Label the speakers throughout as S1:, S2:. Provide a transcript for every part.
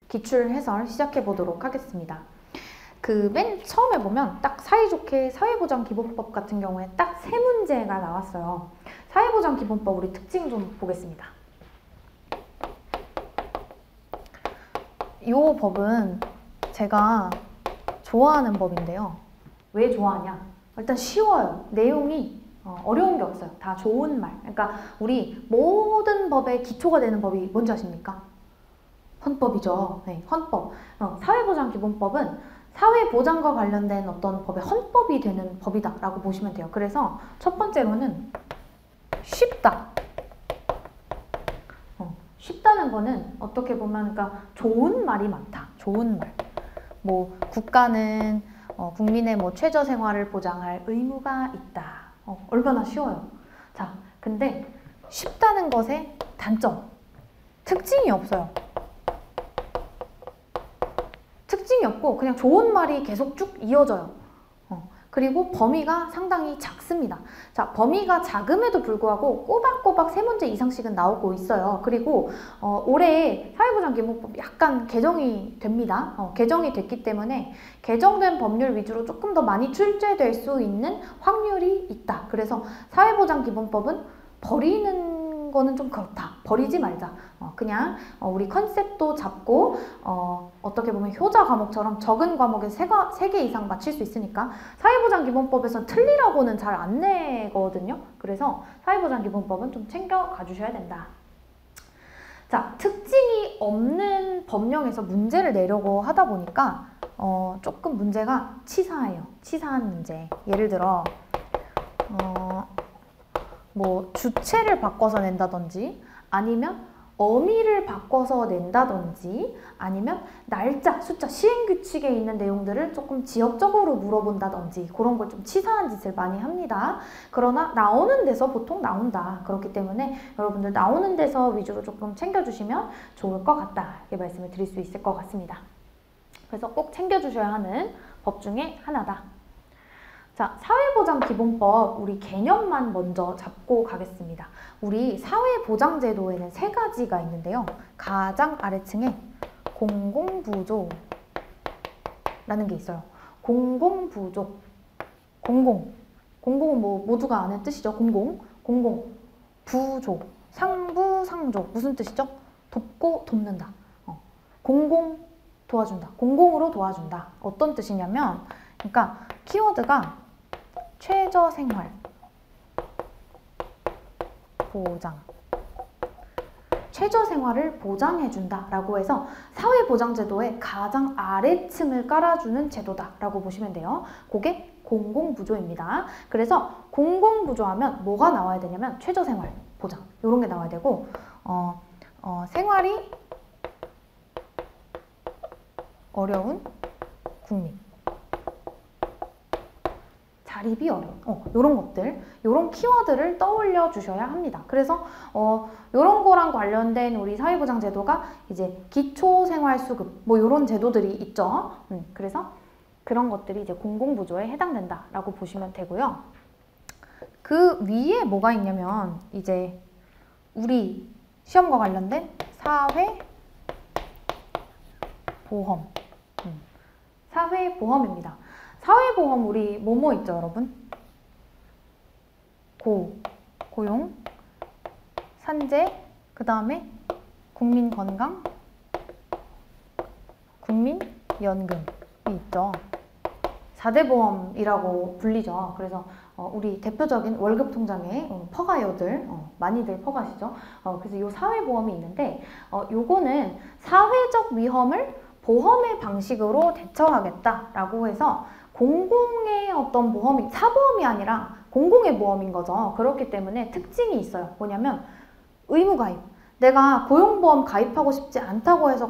S1: 기출 해설 시작해 보도록 하겠습니다. 그 맨 처음에 보면 딱 사이좋게 사회보장기본법 같은 경우에 딱 3문제가 나왔어요. 사회보장기본법 우리 특징 좀 보겠습니다. 이 법은 제가 좋아하는 법인데요. 왜 좋아하냐? 일단 쉬워요. 내용이 어려운 게 없어요. 다 좋은 말. 그러니까 우리 모든 법의 기초가 되는 법이 뭔지 아십니까? 헌법이죠. 네, 헌법. 사회보장기본법은 사회보장과 관련된 어떤 법의 헌법이 되는 법이다라고 보시면 돼요. 그래서 첫 번째로는 쉽다. 쉽다는 거는 어떻게 보면 그러니까 좋은 말이 많다. 좋은 말. 뭐 국가는 국민의 뭐 최저 생활을 보장할 의무가 있다. 얼마나 쉬워요. 자, 근데 쉽다는 것의 단점. 특징이 없어요. 특징이 없고 그냥 좋은 말이 계속 쭉 이어져요. 그리고 범위가 상당히 작습니다. 자, 범위가 작음에도 불구하고 꼬박꼬박 3문제 이상씩은 나오고 있어요. 그리고 올해 사회보장기본법이 약간 개정이 됩니다. 개정이 됐기 때문에 개정된 법률 위주로 조금 더 많이 출제될 수 있는 확률이 있다. 그래서 사회보장기본법은 버리는 거는 좀 그렇다. 버리지 말자. 그냥 우리 컨셉도 잡고 어떻게 보면 효자 과목처럼 적은 과목에 3개 이상 맞힐 수 있으니까 사회보장기본법에선 틀리라고는 잘 안 내거든요. 그래서 사회보장기본법은 좀 챙겨가 주셔야 된다. 자, 특징이 없는 법령에서 문제를 내려고 하다 보니까 조금 문제가 치사해요. 치사한 문제. 예를 들어 뭐 주체를 바꿔서 낸다든지 아니면 어미를 바꿔서 낸다든지 아니면 날짜, 숫자, 시행규칙에 있는 내용들을 조금 지역적으로 물어본다든지 그런 걸 좀 치사한 짓을 많이 합니다. 그러나 나오는 데서 보통 나온다. 그렇기 때문에 여러분들 나오는 데서 위주로 조금 챙겨주시면 좋을 것 같다. 이렇게 말씀을 드릴 수 있을 것 같습니다. 그래서 꼭 챙겨주셔야 하는 법 중에 하나다. 자, 사회보장기본법 우리 개념만 먼저 잡고 가겠습니다. 우리 사회보장제도에는 3가지가 있는데요. 가장 아래층에 공공부조라는 게 있어요. 공공부조. 공공은 뭐 모두가 아는 뜻이죠. 공공. 부조. 상부, 상조. 무슨 뜻이죠? 돕고 돕는다. 공공 도와준다. 공공으로 도와준다. 어떤 뜻이냐면 그러니까 키워드가 최저생활 보장, 최저생활을 보장해준다 라고 해서 사회보장제도의 가장 아래층을 깔아주는 제도다 라고 보시면 돼요. 그게 공공부조입니다. 그래서 공공부조하면 뭐가 나와야 되냐면 최저생활 보장 이런 게 나와야 되고 생활이 어려운 국민, 자립이 어려운 이런 것들, 이런 키워드를 떠올려 주셔야 합니다. 그래서 이런 거랑 관련된 우리 사회보장제도가 이제 기초생활수급 뭐 이런 제도들이 있죠. 그래서 그런 것들이 이제 공공부조에 해당된다라고 보시면 되고요. 그 위에 뭐가 있냐면 이제 우리 시험과 관련된 사회보험, 사회보험입니다. 사회보험 우리 뭐뭐 있죠, 여러분? 고용, 산재, 그 다음에 국민건강, 국민연금이 있죠. 4대 보험이라고 불리죠. 그래서 우리 대표적인 월급통장에 퍼가요들 많이들 퍼가시죠. 그래서 이 사회보험이 있는데 요거는 사회적 위험을 보험의 방식으로 대처하겠다라고 해서 공공의 어떤 보험이 사보험이 아니라 공공의 보험인 거죠. 그렇기 때문에 특징이 있어요. 뭐냐면 의무가입. 내가 고용보험 가입하고 싶지 않다고 해서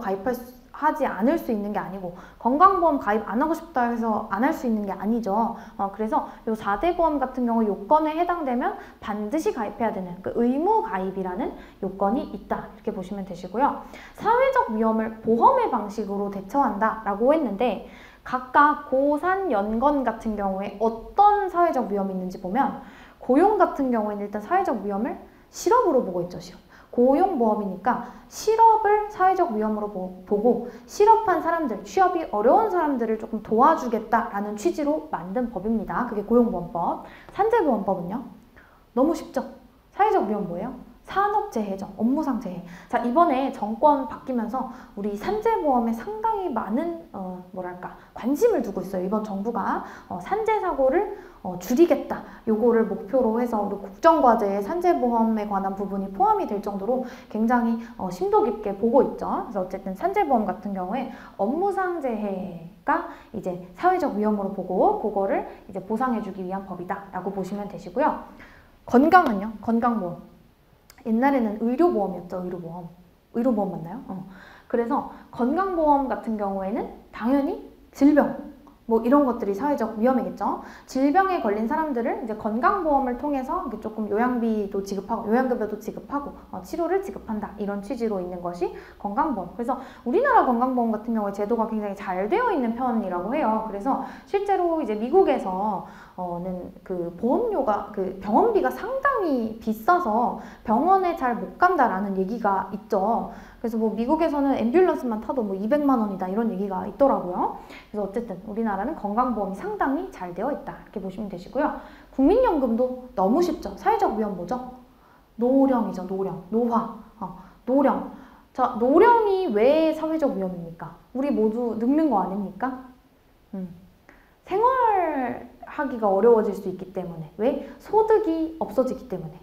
S1: 하지 않을 수 있는 게 아니고 건강보험 가입 안 하고 싶다 해서 안 할 수 있는 게 아니죠. 그래서 이 4대 보험 같은 경우 요건에 해당되면 반드시 가입해야 되는 그 의무 가입이라는 요건이 있다. 이렇게 보시면 되시고요. 사회적 위험을 보험의 방식으로 대처한다 라고 했는데 각각 고산, 연건 같은 경우에 어떤 사회적 위험이 있는지 보면 고용 같은 경우에는 일단 사회적 위험을 실업으로 보고 있죠. 실업. 고용보험이니까 실업을 사회적 위험으로 보고 실업한 사람들, 취업이 어려운 사람들을 조금 도와주겠다라는 취지로 만든 법입니다. 그게 고용보험법. 산재보험법은요? 너무 쉽죠? 사회적 위험 뭐예요? 산업재해죠. 업무상 재해. 자, 이번에 정권 바뀌면서 우리 산재보험에 상당히 많은 관심을 두고 있어요. 이번 정부가 산재 사고를 줄이겠다. 요거를 목표로 해서 우리 국정과제에 산재보험에 관한 부분이 포함이 될 정도로 굉장히 심도 깊게 보고 있죠. 그래서 어쨌든 산재보험 같은 경우에 업무상 재해가 이제 사회적 위험으로 보고 그거를 이제 보상해주기 위한 법이다라고 보시면 되시고요. 건강은요? 건강보험. 옛날에는 의료보험이었죠. 의료보험 맞나요? 그래서 건강보험 같은 경우에는 당연히 질병 뭐 이런 것들이 사회적 위험이겠죠. 질병에 걸린 사람들을 이제 건강보험을 통해서 조금 요양비도 지급하고 요양급여도 지급하고 치료를 지급한다. 이런 취지로 있는 것이 건강보험. 그래서 우리나라 건강보험 같은 경우에 제도가 굉장히 잘 되어 있는 편이라고 해요. 그래서 실제로 이제 미국에서는 그 보험료가 그 병원비가 상당히 비싸서 병원에 잘 못 간다라는 얘기가 있죠. 그래서 뭐 미국에서는 앰뷸런스만 타도 뭐 200만 원이다 이런 얘기가 있더라고요. 그래서 어쨌든 우리나라는 건강보험이 상당히 잘 되어 있다 이렇게 보시면 되시고요. 국민연금도 너무 쉽죠. 사회적 위험 뭐죠? 노령이죠. 노화. 노령. 자, 노령이 왜 사회적 위험입니까? 우리 모두 늙는 거 아닙니까? 생활하기가 어려워질 수 있기 때문에. 왜? 소득이 없어지기 때문에.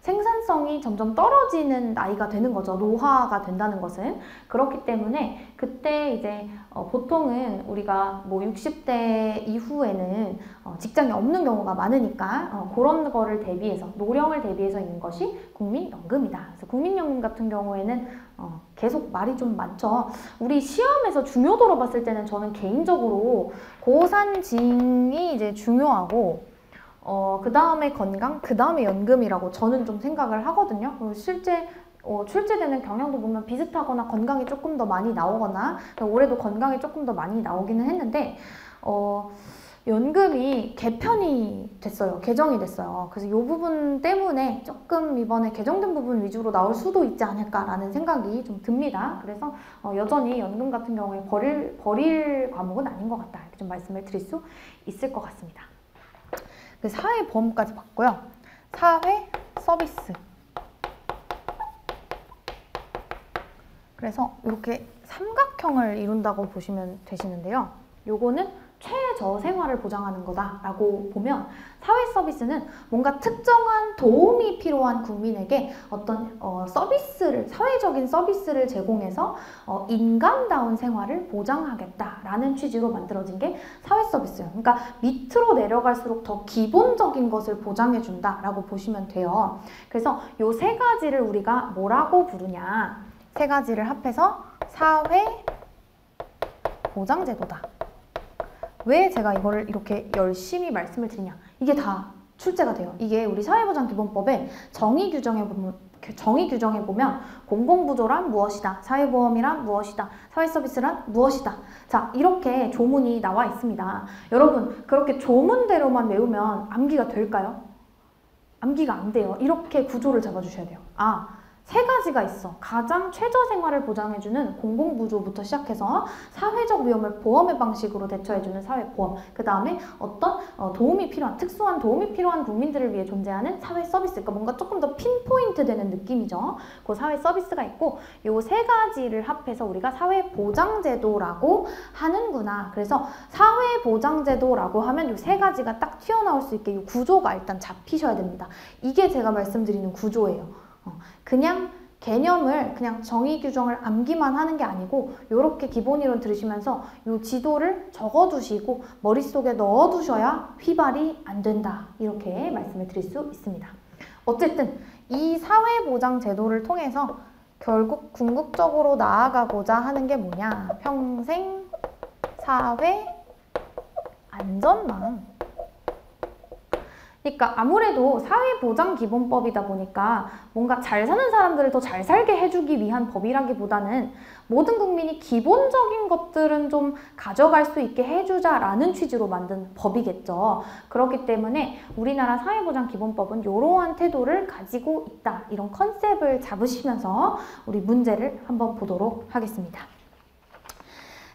S1: 생산성이 점점 떨어지는 나이가 되는 거죠. 노화가 된다는 것은. 그렇기 때문에 그때 이제 보통은 우리가 뭐 60대 이후에는 직장이 없는 경우가 많으니까 그런 거를 대비해서 노령을 대비해서 있는 것이 국민연금이다. 그래서 국민연금 같은 경우에는 계속 말이 좀 많죠. 우리 시험에서 중요도로 봤을 때는 저는 개인적으로 고산징이 이제 중요하고 그 다음에 건강, 그 다음에 연금이라고 저는 좀 생각을 하거든요. 실제 출제되는 경향도 보면 비슷하거나 건강이 조금 더 많이 나오거나 올해도 건강이 조금 더 많이 나오기는 했는데 연금이 개편이 됐어요. 개정이 됐어요. 그래서 이 부분 때문에 조금 이번에 개정된 부분 위주로 나올 수도 있지 않을까라는 생각이 좀 듭니다. 그래서 여전히 연금 같은 경우에 버릴 과목은 아닌 것 같다. 이렇게 좀 말씀을 드릴 수 있을 것 같습니다. 그 사회보험까지 봤고요. 사회 서비스. 그래서 이렇게 삼각형을 이룬다고 보시면 되시는데요. 요거는 최저 생활을 보장하는 거다라고 보면 사회 서비스는 뭔가 특정한 도움이 필요한 국민에게 어떤 서비스를, 사회적인 서비스를 제공해서 인간다운 생활을 보장하겠다라는 취지로 만들어진 게 사회 서비스예요. 그러니까 밑으로 내려갈수록 더 기본적인 것을 보장해준다라고 보시면 돼요. 그래서 요 세 가지를 우리가 뭐라고 부르냐? 세 가지를 합해서 사회 보장제도다. 왜 제가 이거를 이렇게 열심히 말씀을 드리냐? 이게 다 출제가 돼요. 이게 우리 사회보장기본법의 정의 규정에 보면 공공부조란 무엇이다, 사회보험이란 무엇이다, 사회서비스란 무엇이다. 자, 이렇게 조문이 나와 있습니다. 여러분, 그렇게 조문대로만 외우면 암기가 될까요? 암기가 안 돼요. 이렇게 구조를 잡아주셔야 돼요. 세 가지가 있어. 가장 최저 생활을 보장해주는 공공부조부터 시작해서 사회적 위험을 보험의 방식으로 대처해주는 사회보험, 그 다음에 어떤 도움이 필요한, 특수한 도움이 필요한 국민들을 위해 존재하는 사회 서비스, 그러니까 뭔가 조금 더 핀포인트 되는 느낌이죠. 그 사회 서비스가 있고 요 세 가지를 합해서 우리가 사회보장제도라고 하는구나. 그래서 사회보장제도라고 하면 요 세 가지가 딱 튀어나올 수 있게 요 구조가 일단 잡히셔야 됩니다. 이게 제가 말씀드리는 구조예요. 그냥 개념을 그냥 정의 규정을 암기만 하는 게 아니고 이렇게 기본 이론 들으시면서 이 지도를 적어두시고 머릿속에 넣어두셔야 휘발이 안 된다. 이렇게 말씀을 드릴 수 있습니다. 어쨌든 이 사회보장 제도를 통해서 결국 궁극적으로 나아가고자 하는 게 뭐냐? 평생 사회 안전망. 그러니까 아무래도 사회보장기본법이다 보니까 뭔가 잘 사는 사람들을 더 잘 살게 해주기 위한 법이라기보다는 모든 국민이 기본적인 것들은 좀 가져갈 수 있게 해주자라는 취지로 만든 법이겠죠. 그렇기 때문에 우리나라 사회보장기본법은 이러한 태도를 가지고 있다. 이런 컨셉을 잡으시면서 우리 문제를 한번 보도록 하겠습니다.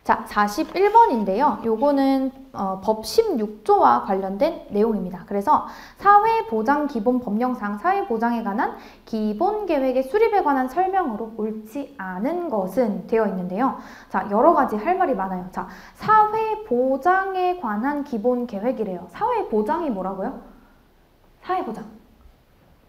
S1: 자, 41번인데요. 요거는 법 16조와 관련된 내용입니다. 그래서 사회보장기본법령상 사회보장에 관한 기본계획의 수립에 관한 설명으로 옳지 않은 것은 되어 있는데요. 자, 여러 가지 할 말이 많아요. 자, 사회보장에 관한 기본계획이래요. 사회보장이 뭐라고요? 사회보장.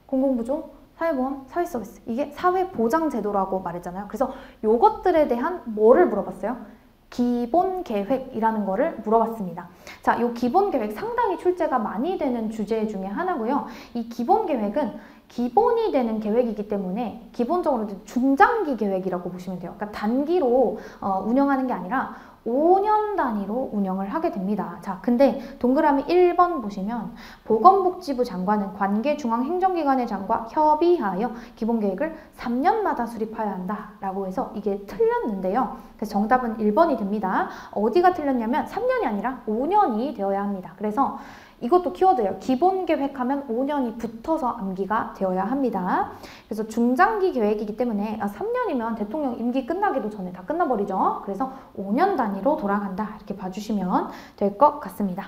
S1: 공공부조, 사회보험, 사회서비스. 이게 사회보장제도라고 말했잖아요. 그래서 요것들에 대한 뭐를 물어봤어요? 기본계획이라는 거를 물어봤습니다. 자, 요 기본계획 상당히 출제가 많이 되는 주제 중에 하나고요. 이 기본계획은 기본이 되는 계획이기 때문에 기본적으로 중장기 계획이라고 보시면 돼요. 그러니까 단기로 운영하는 게 아니라 5년 단위로 운영을 하게 됩니다. 자, 근데 동그라미 1번 보시면 보건복지부 장관은 관계 중앙행정기관의 장과 협의하여 기본계획을 3년마다 수립하여야 한다라고 해서 이게 틀렸는데요. 그래서 정답은 1번이 됩니다. 어디가 틀렸냐면 3년이 아니라 5년이 되어야 합니다. 그래서 이것도 키워드예요. 기본계획하면 5년이 붙어서 암기가 되어야 합니다. 그래서 중장기 계획이기 때문에 3년이면 대통령 임기 끝나기도 전에 다 끝나버리죠. 그래서 5년 단위로 돌아간다. 이렇게 봐주시면 될 것 같습니다.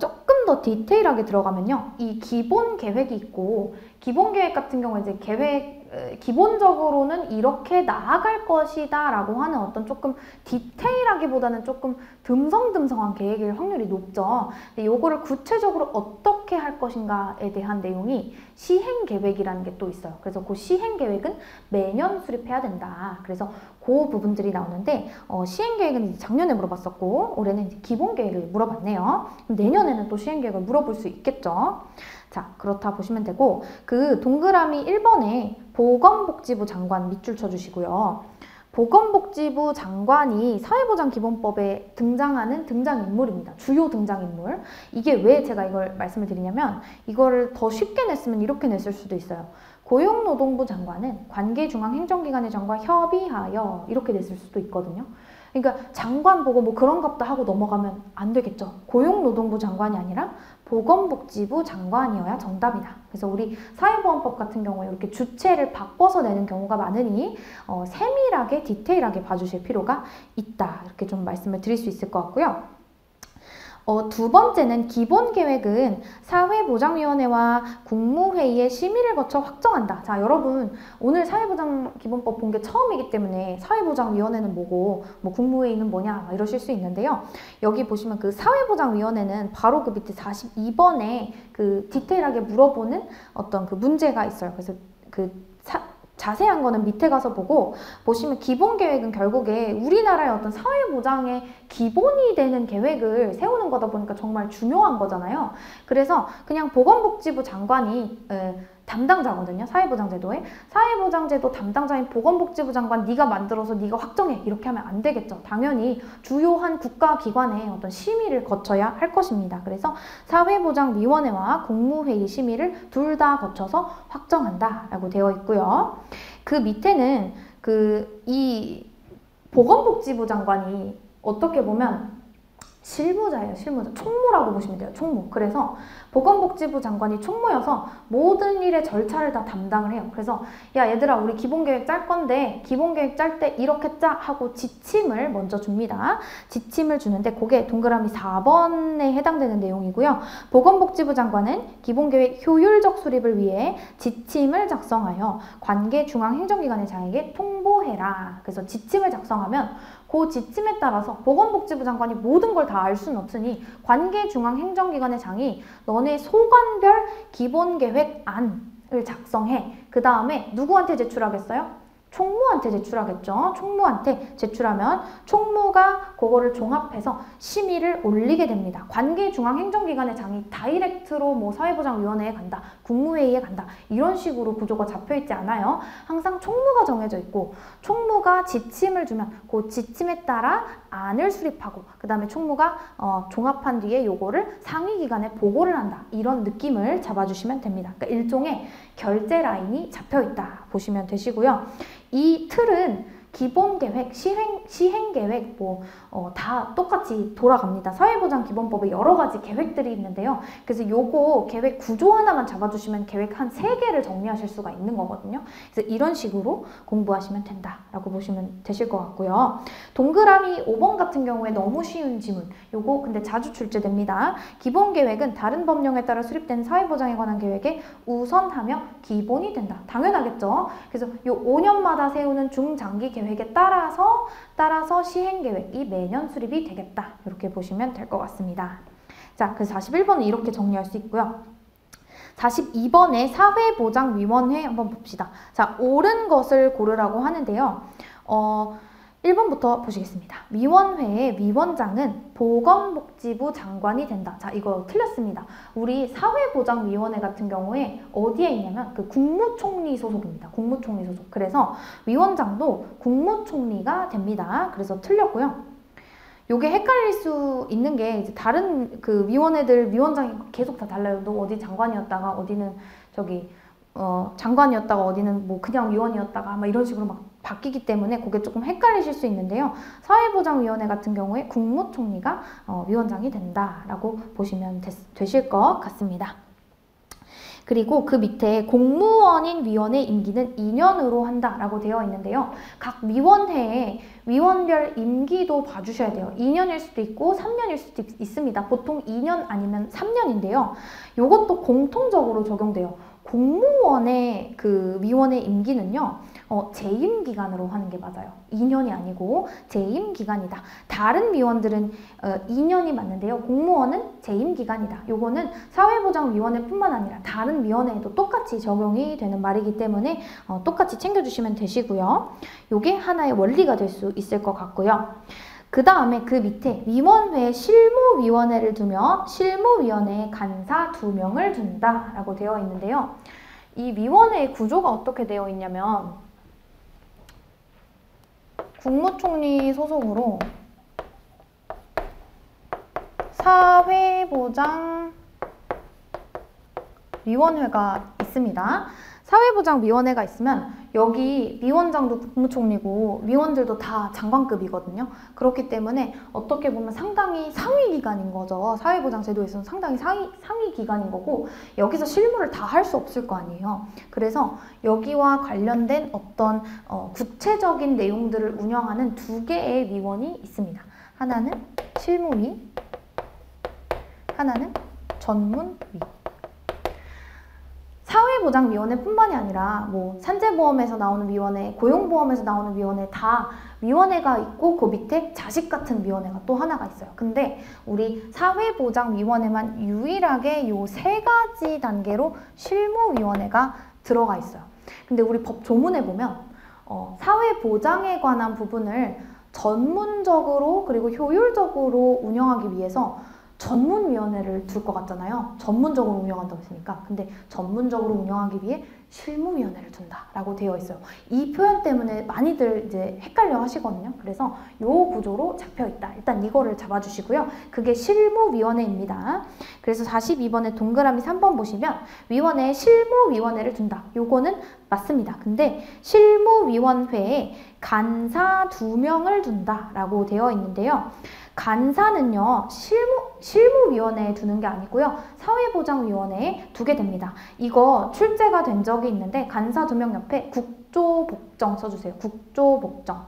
S1: 조금 더 디테일하게 들어가면요. 이 기본계획이 있고 기본계획 같은 경우에 이제 기본적으로는 이렇게 나아갈 것이다 라고 하는 어떤 조금 디테일하기보다는 조금 듬성듬성한 계획일 확률이 높죠. 근데 요거를 구체적으로 어떻게 할 것인가에 대한 내용이 시행계획이라는 게 또 있어요. 그래서 그 시행계획은 매년 수립해야 된다. 그래서 그 부분들이 나오는데 시행계획은 이제 작년에 물어봤었고 올해는 이제 기본계획을 물어봤네요. 내년에는 또 시행계획을 물어볼 수 있겠죠. 자, 그렇다 보시면 되고 그 동그라미 1번에 보건복지부 장관 밑줄 쳐주시고요. 보건복지부 장관이 사회보장기본법에 등장하는 등장인물입니다. 주요 등장인물. 이게 왜 제가 이걸 말씀을 드리냐면 이거를 더 쉽게 냈으면 이렇게 냈을 수도 있어요. 고용노동부 장관은 관계중앙행정기관의 장과 협의하여 이렇게 냈을 수도 있거든요. 그러니까 장관 보고 뭐 그런갑다 하고 넘어가면 안 되겠죠. 고용노동부 장관이 아니라 보건복지부 장관이어야 정답이다. 그래서 우리 사회보험법 같은 경우에 이렇게 주체를 바꿔서 내는 경우가 많으니 세밀하게 디테일하게 봐주실 필요가 있다. 이렇게 좀 말씀을 드릴 수 있을 것 같고요. 두 번째는 기본계획은 사회보장위원회와 국무회의의 심의를 거쳐 확정한다. 자, 여러분 오늘 사회보장기본법 본 게 처음이기 때문에 사회보장위원회는 뭐고 뭐 국무회의는 뭐냐 이러실 수 있는데요. 여기 보시면 그 사회보장위원회는 바로 그 밑에 42번에 그 디테일하게 물어보는 어떤 그 문제가 있어요. 그래서 자세한 거는 밑에 가서 보고 보시면 기본계획은 결국에 우리나라의 어떤 사회보장의 기본이 되는 계획을 세우는 거다 보니까 정말 중요한 거잖아요. 그래서 그냥 보건복지부 장관이 담당자거든요. 사회보장제도에. 사회보장제도 담당자인 보건복지부 장관 네가 만들어서 네가 확정해. 이렇게 하면 안 되겠죠. 당연히 주요한 국가기관의 어떤 심의를 거쳐야 할 것입니다. 그래서 사회보장위원회와 국무회의 심의를 둘 다 거쳐서 확정한다 라고 되어 있고요. 그 밑에는 이 보건복지부 장관이 어떻게 보면 실무자예요. 실무자. 총무라고 보시면 돼요. 총무. 그래서 보건복지부 장관이 총무여서 모든 일의 절차를 다 담당을 해요. 그래서 야 얘들아 우리 기본계획 짤 건데 기본계획 짤 때 이렇게 짜 하고 지침을 먼저 줍니다. 지침을 주는데 그게 동그라미 4번에 해당되는 내용이고요. 보건복지부 장관은 기본계획 효율적 수립을 위해 지침을 작성하여 관계 중앙행정기관의 장에게 통보해라. 그래서 지침을 작성하면 그 지침에 따라서 보건복지부 장관이 모든 걸 다 알 수는 없으니 관계중앙행정기관의 장이 너네 소관별 기본계획안을 작성해. 그 다음에 누구한테 제출하겠어요? 총무한테 제출하겠죠. 총무한테 제출하면 총무가 그거를 종합해서 심의를 올리게 됩니다. 관계중앙행정기관의 장이 다이렉트로 뭐 사회보장위원회에 간다, 국무회의에 간다 이런 식으로 구조가 잡혀있지 않아요. 항상 총무가 정해져 있고 총무가 지침을 주면 그 지침에 따라 안을 수립하고 그 다음에 총무가 종합한 뒤에 요거를 상위기관에 보고를 한다. 이런 느낌을 잡아주시면 됩니다. 그러니까 일종의 결제 라인이 잡혀있다 보시면 되시고요. 이 틀은 기본계획, 시행계획 다 똑같이 돌아갑니다. 사회보장기본법에 여러 가지 계획들이 있는데요. 그래서 요거 계획 구조 하나만 잡아주시면 계획 한 3개를 정리하실 수가 있는 거거든요. 그래서 이런 식으로 공부하시면 된다라고 보시면 되실 것 같고요. 동그라미 5번 같은 경우에 너무 쉬운 지문. 요거 근데 자주 출제됩니다. 기본계획은 다른 법령에 따라 수립된 사회보장에 관한 계획에 우선하며 기본이 된다. 당연하겠죠. 그래서 요 5년마다 세우는 중장기 계획에 따라서 시행계획이 매년 수립이 되겠다. 이렇게 보시면 될 것 같습니다. 자, 그래서 41번은 이렇게 정리할 수 있고요. 42번에 사회보장위원회 한번 봅시다. 자, 옳은 것을 고르라고 하는데요. 1번부터 보시겠습니다. 위원회의 위원장은 보건복지부 장관이 된다. 자, 이거 틀렸습니다. 우리 사회보장위원회 같은 경우에 어디에 있냐면 그 국무총리 소속입니다. 국무총리 소속. 그래서 위원장도 국무총리가 됩니다. 그래서 틀렸고요. 요게 헷갈릴 수 있는 게 이제 다른 그 위원회들 위원장이 계속 다 달라요. 너 어디 장관이었다가 어디는 장관이었다가 어디는 뭐 그냥 위원이었다가 막 이런 식으로 막 바뀌기 때문에 그게 조금 헷갈리실 수 있는데요. 사회보장위원회 같은 경우에 국무총리가 위원장이 된다라고 보시면 되실 것 같습니다. 그리고 그 밑에 공무원인 위원회 임기는 2년으로 한다라고 되어 있는데요. 각 위원회에 위원별 임기도 봐주셔야 돼요. 2년일 수도 있고 3년일 수도 있습니다. 보통 2년 아니면 3년인데요. 이것도 공통적으로 적용돼요. 공무원의 그 위원회 임기는요. 재임 기간으로 하는 게 맞아요. 2년이 아니고 재임 기간이다. 다른 위원들은 2년이 맞는데요. 공무원은 재임 기간이다. 요거는 사회보장위원회뿐만 아니라 다른 위원회에도 똑같이 적용이 되는 말이기 때문에 똑같이 챙겨주시면 되시고요. 요게 하나의 원리가 될 수 있을 것 같고요. 그 다음에 그 밑에 위원회에 실무위원회를 두며 실무위원회에 간사 2명을 둔다라고 되어 있는데요. 이 위원회의 구조가 어떻게 되어 있냐면 국무총리 소속으로 사회보장위원회가 있습니다. 사회보장위원회가 있으면 여기 위원장도 국무총리고 위원들도 다 장관급이거든요. 그렇기 때문에 어떻게 보면 상당히 상위 기관인 거죠. 사회보장 제도에서는 상당히 상위 기관인 거고 여기서 실무를 다 할 수 없을 거 아니에요. 그래서 여기와 관련된 어떤 구체적인 내용들을 운영하는 2개의 위원이 있습니다. 하나는 실무위, 하나는 전문위. 사회보장위원회뿐만이 아니라 뭐 산재보험에서 나오는 위원회, 고용보험에서 나오는 위원회 다 위원회가 있고 그 밑에 자식 같은 위원회가 또 하나가 있어요. 근데 우리 사회보장위원회만 유일하게 요 3가지 단계로 실무위원회가 들어가 있어요. 근데 우리 법 조문에 보면 사회보장에 관한 부분을 전문적으로 그리고 효율적으로 운영하기 위해서 전문위원회를 둘 것 같잖아요. 전문적으로 운영한다고 했으니까. 근데 전문적으로 운영하기 위해 실무위원회를 둔다라고 되어 있어요. 이 표현 때문에 많이들 이제 헷갈려 하시거든요. 그래서 요 구조로 잡혀 있다. 일단 이거를 잡아주시고요. 그게 실무위원회입니다. 그래서 42번에 동그라미 3번 보시면 위원회에 실무위원회를 둔다. 요거는 맞습니다. 근데 실무위원회에 간사 2명을 둔다라고 되어 있는데요. 간사는요, 실무위원회에 두는 게 아니고요. 사회보장위원회에 두게 됩니다. 이거 출제가 된 적이 있는데 간사 2명 옆에 국조복정 써주세요. 국조복정.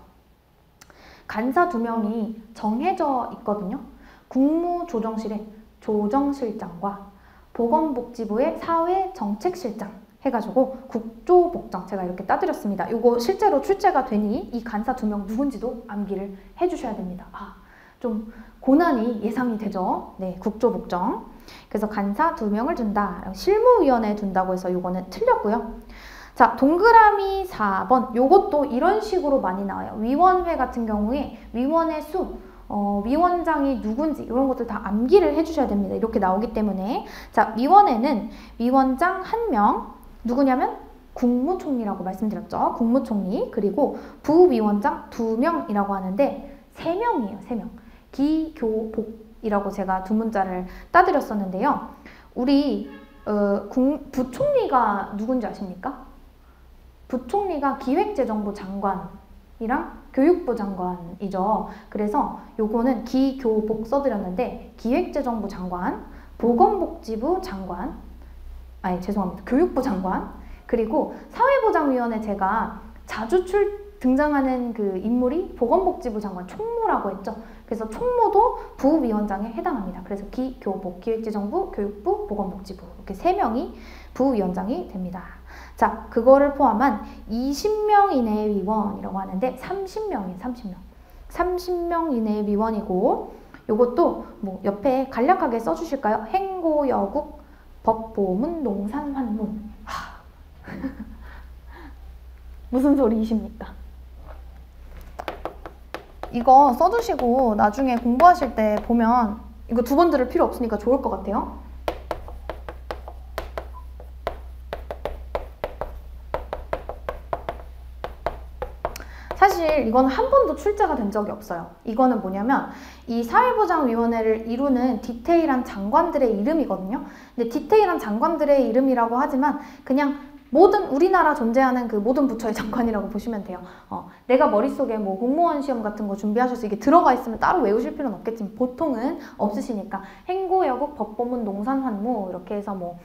S1: 간사 2명이 정해져 있거든요. 국무조정실의 조정실장과 보건복지부의 사회정책실장 해가지고 국조복정 제가 이렇게 따드렸습니다. 이거 실제로 출제가 되니 이 간사 2명 누군지도 암기를 해주셔야 됩니다. 좀 고난이 예상이 되죠. 네, 국조복정. 그래서 간사 2명을 둔다. 실무위원회에 둔다고 해서 이거는 틀렸고요. 자, 동그라미 4번. 요것도 이런 식으로 많이 나와요. 위원회 같은 경우에 위원의 수, 위원장이 누군지 이런 것들 다 암기를 해주셔야 됩니다. 이렇게 나오기 때문에. 자, 위원회는 위원장 1명, 누구냐면 국무총리라고 말씀드렸죠. 국무총리. 그리고 부위원장 2명이라고 하는데 3명이에요. 3명. 기교복이라고 제가 두 문자를 따드렸었는데요. 우리 부총리가 누군지 아십니까? 부총리가 기획재정부 장관이랑 교육부 장관이죠. 그래서 요거는 기교복 써드렸는데 기획재정부 장관, 보건복지부 장관, 아니 죄송합니다. 교육부 장관, 그리고 사회보장위원회 제가 자주 등장하는 그 인물이 보건복지부 장관 총무라고 했죠. 그래서 총무도 부위원장에 해당합니다. 그래서 기교복, 기획재정부, 교육부, 보건복지부 이렇게 3명이 부위원장이 됩니다. 자, 그거를 포함한 20명 이내의 위원이라고 하는데 30명이에요. 30명. 30명 이내의 위원이고 요것도 뭐 옆에 간략하게 써주실까요? 행고여국, 법보문, 농산환무. 무슨 소리이십니까? 이거 써두시고 나중에 공부하실 때 보면 이거 두 번 들을 필요 없으니까 좋을 것 같아요. 사실 이건 한 번도 출제가 된 적이 없어요. 이거는 뭐냐면 이 사회보장위원회를 이루는 디테일한 장관들의 이름이거든요. 근데 디테일한 장관들의 이름이라고 하지만 그냥 모든 우리나라 존재하는 그 모든 부처의 장관이라고 보시면 돼요. 내가 머릿속에 뭐 공무원 시험 같은 거 준비하셔서 이게 들어가 있으면 따로 외우실 필요는 없겠지만 보통은 없으시니까 행고여국, 법보문, 농산환무 이렇게 해서 뭐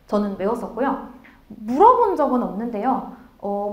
S1: 저는 외웠었고요. 물어본 적은 없는데요.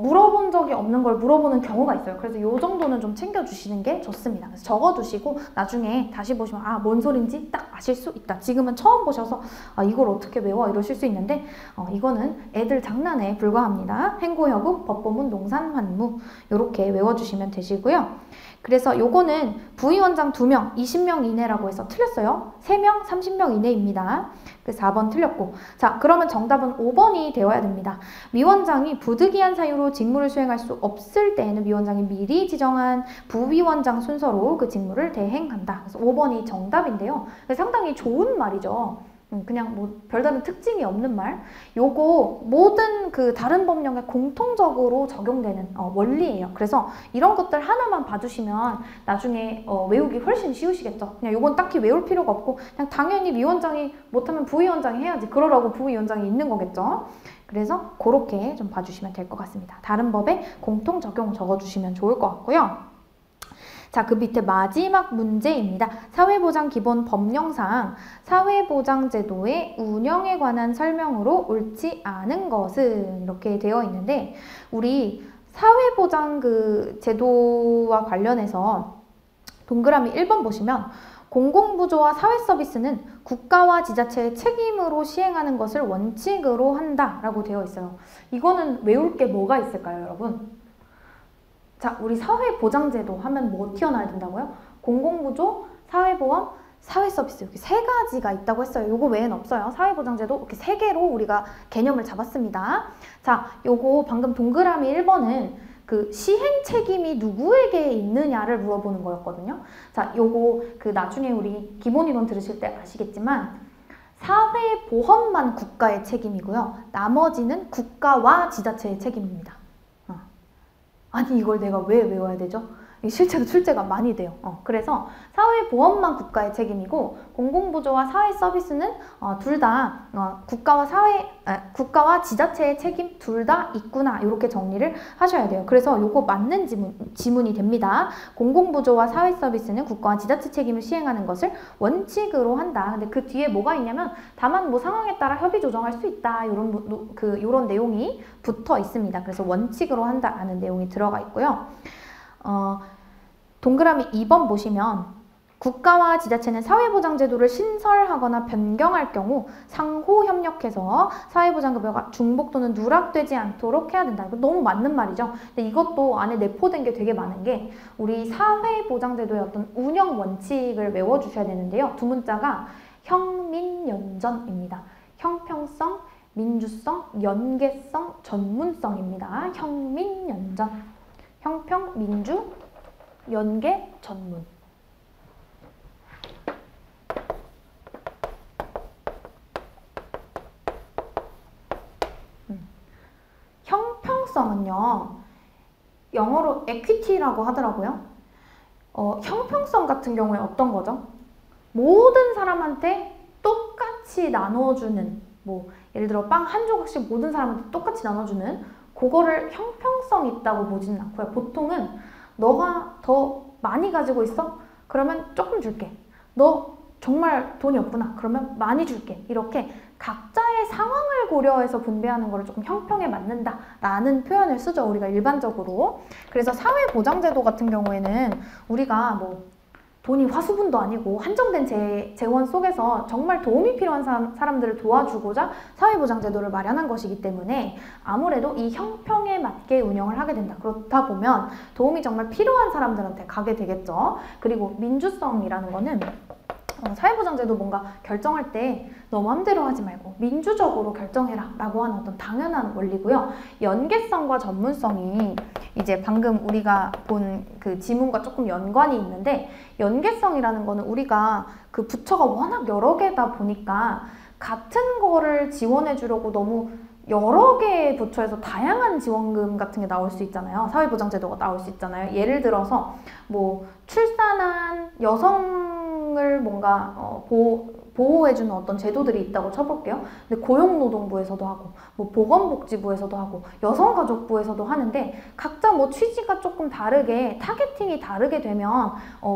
S1: 물어본 적이 없는 걸 물어보는 경우가 있어요. 그래서 이 정도는 좀 챙겨주시는 게 좋습니다. 그래서 적어두시고 나중에 다시 보시면 아, 뭔 소린지 딱 아실 수 있다. 지금은 처음 보셔서 아, 이걸 어떻게 외워? 이러실 수 있는데 이거는 애들 장난에 불과합니다. 행고여국, 법보문, 농산환무 이렇게 외워주시면 되시고요. 그래서 요거는 부위원장 2명, 20명 이내라고 해서 틀렸어요. 3명, 30명 이내입니다. 그래서 4번 틀렸고. 자, 그러면 정답은 5번이 되어야 됩니다. 위원장이 부득이한 사유로 직무를 수행할 수 없을 때에는 위원장이 미리 지정한 부위원장 순서로 그 직무를 대행한다. 그래서 5번이 정답인데요. 상당히 좋은 말이죠. 그냥 뭐 별다른 특징이 없는 말. 요거 모든 그 다른 법령에 공통적으로 적용되는 원리예요. 그래서 이런 것들 하나만 봐주시면 나중에 외우기 훨씬 쉬우시겠죠. 그냥 요건 딱히 외울 필요가 없고 그냥 당연히 위원장이 못하면 부위원장이 해야지. 그러라고 부위원장이 있는 거겠죠. 그래서 그렇게 좀 봐주시면 될 것 같습니다. 다른 법에 공통 적용 적어주시면 좋을 것 같고요. 자, 그 밑에 마지막 문제입니다. 사회보장 기본 법령상 사회보장제도의 운영에 관한 설명으로 옳지 않은 것은 이렇게 되어 있는데 우리 사회보장 그 제도와 관련해서 동그라미 1번 보시면 공공부조와 사회서비스는 국가와 지자체의 책임으로 시행하는 것을 원칙으로 한다라고 되어 있어요. 이거는 외울 게 뭐가 있을까요, 여러분? 자, 우리 사회보장제도 하면 뭐 튀어나와야 된다고요? 공공부조, 사회보험, 사회서비스 이렇게 3가지가 있다고 했어요. 요거 외에는 없어요. 사회보장제도 이렇게 3개로 우리가 개념을 잡았습니다. 자, 요거 방금 동그라미 1번은 그 시행 책임이 누구에게 있느냐를 물어보는 거였거든요. 자, 요거 그 나중에 우리 기본이론 들으실 때 아시겠지만 사회보험만 국가의 책임이고요. 나머지는 국가와 지자체의 책임입니다. 아니 이걸 내가 왜 외워야 되죠? 실제로 출제가 많이 돼요. 그래서 사회보험만 국가의 책임이고 공공부조와 사회서비스는 둘 다 국가와 지자체의 책임 둘 다 있구나 이렇게 정리를 하셔야 돼요. 그래서 요거 맞는 지문이 됩니다. 공공부조와 사회서비스는 국가와 지자체 책임을 시행하는 것을 원칙으로 한다. 근데 그 뒤에 뭐가 있냐면 다만 뭐 상황에 따라 협의 조정할 수 있다 요런 내용이 붙어 있습니다. 그래서 원칙으로 한다라는 내용이 들어가 있고요. 동그라미 2번 보시면 국가와 지자체는 사회보장제도를 신설하거나 변경할 경우 상호 협력해서 사회보장급여가 중복 또는 누락되지 않도록 해야 된다. 이거 너무 맞는 말이죠. 근데 이것도 안에 내포된 게 되게 많은 게 우리 사회보장제도의 어떤 운영 원칙을 외워주셔야 되는데요. 두 문자가 형민연전입니다. 형평성, 민주성, 연계성, 전문성입니다. 형민연전. 형평, 민주, 연계, 전문. 형평성은요, 영어로 equity라고 하더라고요. 형평성 같은 경우에 어떤 거죠? 모든 사람한테 똑같이 나눠주는, 뭐 예를 들어 빵 한 조각씩 모든 사람한테 똑같이 나눠주는, 그거를 형평성 있다고 보지는 않고요. 보통은 너가 더 많이 가지고 있어? 그러면 조금 줄게. 너 정말 돈이 없구나. 그러면 많이 줄게. 이렇게 각자의 상황을 고려해서 분배하는 거를 조금 형평에 맞는다 라는 표현을 쓰죠, 우리가 일반적으로. 그래서 사회보장제도 같은 경우에는 우리가 뭐 돈이 화수분도 아니고 한정된 재원 속에서 정말 도움이 필요한 사람들을 도와주고자 사회보장제도를 마련한 것이기 때문에 아무래도 이 형평에 맞게 운영을 하게 된다. 그렇다 보면 도움이 정말 필요한 사람들한테 가게 되겠죠. 그리고 민주성이라는 거는 사회보장제도 뭔가 결정할 때 너 맘대로 하지 말고 민주적으로 결정해라 라고 하는 어떤 당연한 원리고요. 연계성과 전문성이 이제 방금 우리가 본 그 지문과 조금 연관이 있는데, 연계성이라는 거는 우리가 그 부처가 워낙 여러 개다 보니까 같은 거를 지원해 주려고 너무 여러 개의 부처에서 다양한 지원금 같은 게 나올 수 있잖아요. 사회보장제도가 나올 수 있잖아요. 예를 들어서 뭐 출산한 여성을 뭔가 보호해주는 어떤 제도들이 있다고 쳐볼게요. 근데 고용노동부에서도 하고, 뭐 보건복지부에서도 하고, 여성가족부에서도 하는데 각자 뭐 취지가 조금 다르게 타겟팅이 다르게 되면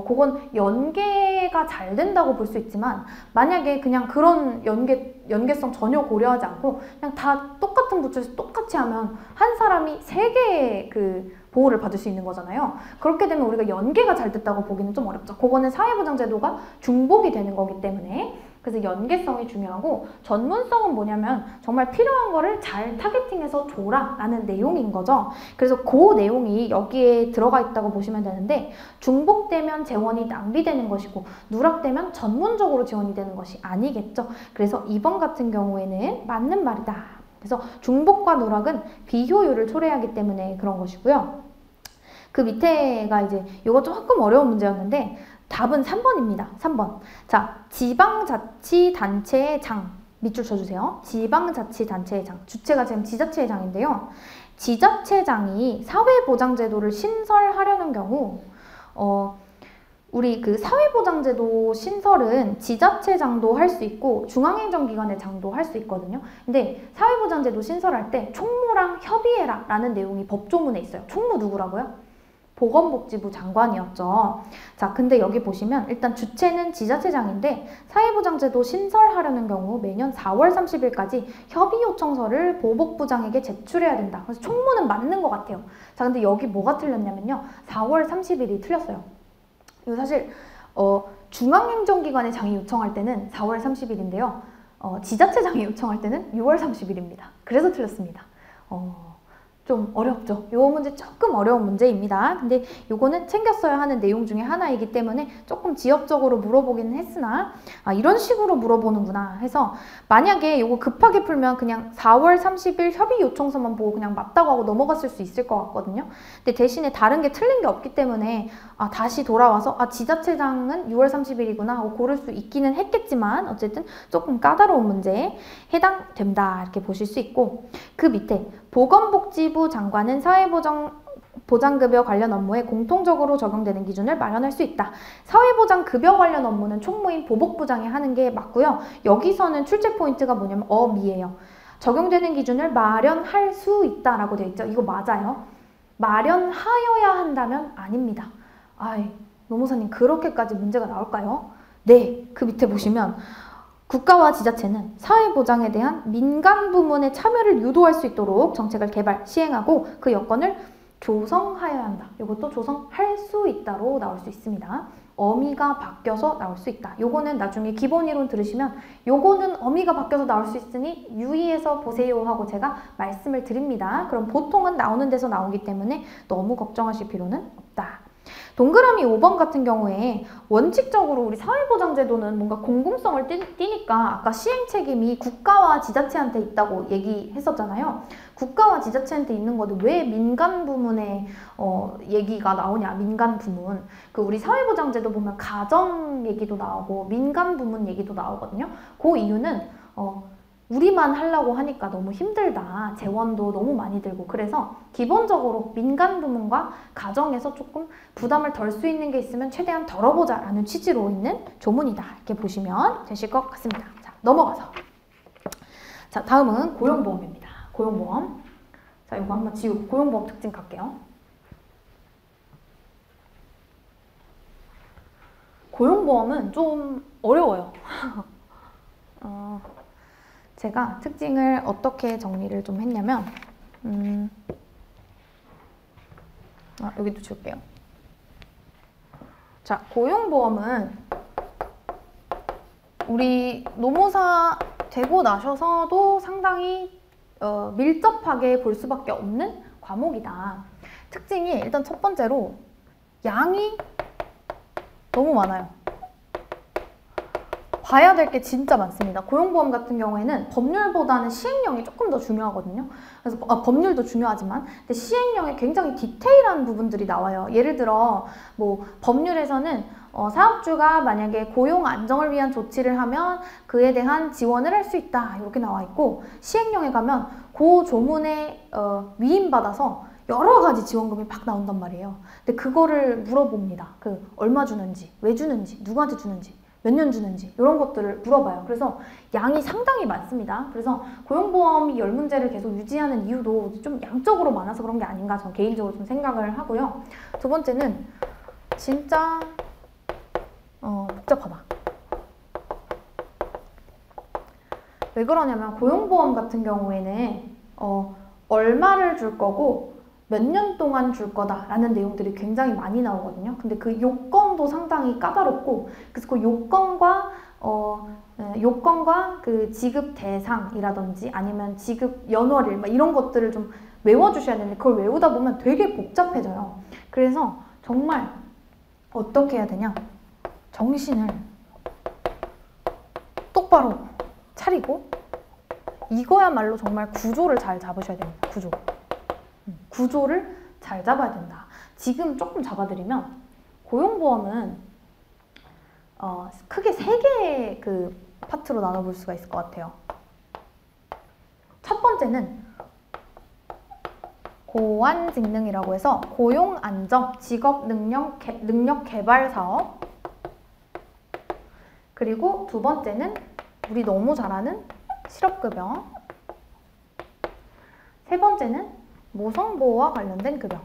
S1: 그건 연계가 잘 된다고 볼 수 있지만, 만약에 그냥 그런 연계성 전혀 고려하지 않고 그냥 다 똑같은 부처에서 똑같이 하면 한 사람이 세 개의 그 보호를 받을 수 있는 거잖아요. 그렇게 되면 우리가 연계가 잘 됐다고 보기는 좀 어렵죠. 그거는 사회보장제도가 중복이 되는 거기 때문에. 그래서 연계성이 중요하고, 전문성은 뭐냐면 정말 필요한 거를 잘 타겟팅해서 줘라 라는 내용인 거죠. 그래서 그 내용이 여기에 들어가 있다고 보시면 되는데, 중복되면 재원이 낭비되는 것이고 누락되면 전문적으로 지원이 되는 것이 아니겠죠. 그래서 2번 같은 경우에는 맞는 말이다. 그래서 중복과 누락은 비효율을 초래하기 때문에 그런 것이고요. 그 밑에가 이제 이거 조금 어려운 문제였는데 답은 3번입니다. 3번. 자, 지방자치단체의 장. 밑줄 쳐주세요. 지방자치단체의 장. 주체가 지금 지자체의 장인데요. 지자체장이 사회보장제도를 신설하려는 경우 우리 그 사회보장제도 신설은 지자체장도 할 수 있고 중앙행정기관의 장도 할 수 있거든요. 근데 사회보장제도 신설할 때 총무랑 협의해라 라는 내용이 법조문에 있어요. 총무 누구라고요? 보건복지부 장관이었죠. 자, 근데 여기 보시면 일단 주체는 지자체장인데 사회보장제도 신설하려는 경우 매년 4월 30일까지 협의 요청서를 보복부장에게 제출해야 된다. 그래서 총무는 맞는 것 같아요. 자, 근데 여기 뭐가 틀렸냐면요. 4월 30일이 틀렸어요. 이거 사실 중앙행정기관의 장이 요청할 때는 4월 30일인데요. 지자체장이 요청할 때는 6월 30일입니다. 그래서 틀렸습니다. 좀 어렵죠. 요 문제 조금 어려운 문제입니다. 근데 요거는 챙겼어야 하는 내용 중에 하나이기 때문에 조금 지역적으로 물어보기는 했으나 이런 식으로 물어보는구나 해서, 만약에 요거 급하게 풀면 그냥 4월 30일 협의 요청서만 보고 그냥 맞다고 하고 넘어갔을 수 있을 것 같거든요. 근데 대신에 다른 게 틀린 게 없기 때문에 다시 돌아와서 지자체장은 6월 30일이구나 하고 고를 수 있기는 했겠지만 어쨌든 조금 까다로운 문제에 해당된다 이렇게 보실 수 있고, 그 밑에 보건복지부 장관은 사회보장급여 관련 업무에 공통적으로 적용되는 기준을 마련할 수 있다. 사회보장급여 관련 업무는 총무인 보복부장이 하는 게 맞고요. 여기서는 출제 포인트가 뭐냐면 어미예요. 적용되는 기준을 마련할 수 있다라고 되어 있죠. 이거 맞아요. 마련하여야 한다면 아닙니다. 노무사님 그렇게까지 문제가 나올까요? 네, 그 밑에 보시면 국가와 지자체는 사회보장에 대한 민간 부문의 참여를 유도할 수 있도록 정책을 개발, 시행하고 그 여건을 조성하여야 한다. 이것도 조성할 수 있다로 나올 수 있습니다. 어미가 바뀌어서 나올 수 있다. 요거는 나중에 기본 이론 들으시면 요거는 어미가 바뀌어서 나올 수 있으니 유의해서 보세요 하고 제가 말씀을 드립니다. 그럼 보통은 나오는 데서 나오기 때문에 너무 걱정하실 필요는 없다. 동그라미 5번 같은 경우에 원칙적으로 우리 사회보장제도는 뭔가 공공성을 띠니까 아까 시행 책임이 국가와 지자체한테 있다고 얘기했었잖아요. 국가와 지자체한테 있는 건데 왜 민간 부문의 얘기가 나오냐, 민간 부문. 그 우리 사회보장제도 보면 가정 얘기도 나오고 민간 부문 얘기도 나오거든요. 그 이유는 우리만 하려고 하니까 너무 힘들다. 재원도 너무 많이 들고. 그래서 기본적으로 민간 부문과 가정에서 조금 부담을 덜 수 있는 게 있으면 최대한 덜어보자 라는 취지로 있는 조문이다. 이렇게 보시면 되실 것 같습니다. 자, 넘어가서. 자, 다음은 고용보험입니다. 고용보험. 자, 이거 한번 지우고 고용보험 특징 갈게요. 고용보험은 좀 어려워요. 제가 특징을 어떻게 정리를 좀 했냐면 여기도 줄게요. 자, 고용보험은 우리 노무사 되고 나셔서도 상당히 밀접하게 볼 수밖에 없는 과목이다. 특징이 일단 첫 번째로 양이 너무 많아요. 봐야 될 게 진짜 많습니다. 고용보험 같은 경우에는 법률보다는 시행령이 조금 더 중요하거든요. 그래서 법률도 중요하지만 근데 시행령에 굉장히 디테일한 부분들이 나와요. 예를 들어 뭐 법률에서는 사업주가 만약에 고용 안정을 위한 조치를 하면 그에 대한 지원을 할 수 있다 이렇게 나와 있고, 시행령에 가면 그 조문에 위임받아서 여러 가지 지원금이 막 나온단 말이에요. 근데 그거를 물어봅니다. 그 얼마 주는지, 왜 주는지, 누구한테 주는지, 몇 년 주는지 이런 것들을 물어봐요. 그래서 양이 상당히 많습니다. 그래서 고용보험이 10문제를 계속 유지하는 이유도 좀 양적으로 많아서 그런 게 아닌가 저는 개인적으로 좀 생각을 하고요. 두 번째는 진짜 복잡하다. 왜 그러냐면 고용보험 같은 경우에는 얼마를 줄 거고 몇 년 동안 줄 거다라는 내용들이 굉장히 많이 나오거든요. 근데 그 요건도 상당히 까다롭고, 그래서 그 요건과 그 지급 대상이라든지 아니면 지급 연월일 이런 것들을 좀 외워주셔야 되는데 그걸 외우다 보면 되게 복잡해져요. 그래서 정말 어떻게 해야 되냐? 정신을 똑바로 차리고 이거야말로 정말 구조를 잘 잡으셔야 됩니다. 구조를 잘 잡아야 된다. 지금 조금 잡아드리면 고용보험은 크게 3개의 그 파트로 나눠볼 수가 있을 것 같아요. 첫 번째는 고안직능이라고 해서 고용안정, 직업능력 개발 사업. 그리고 두 번째는 우리 너무 잘 아는 실업급여. 세 번째는 모성보호와 관련된 급여.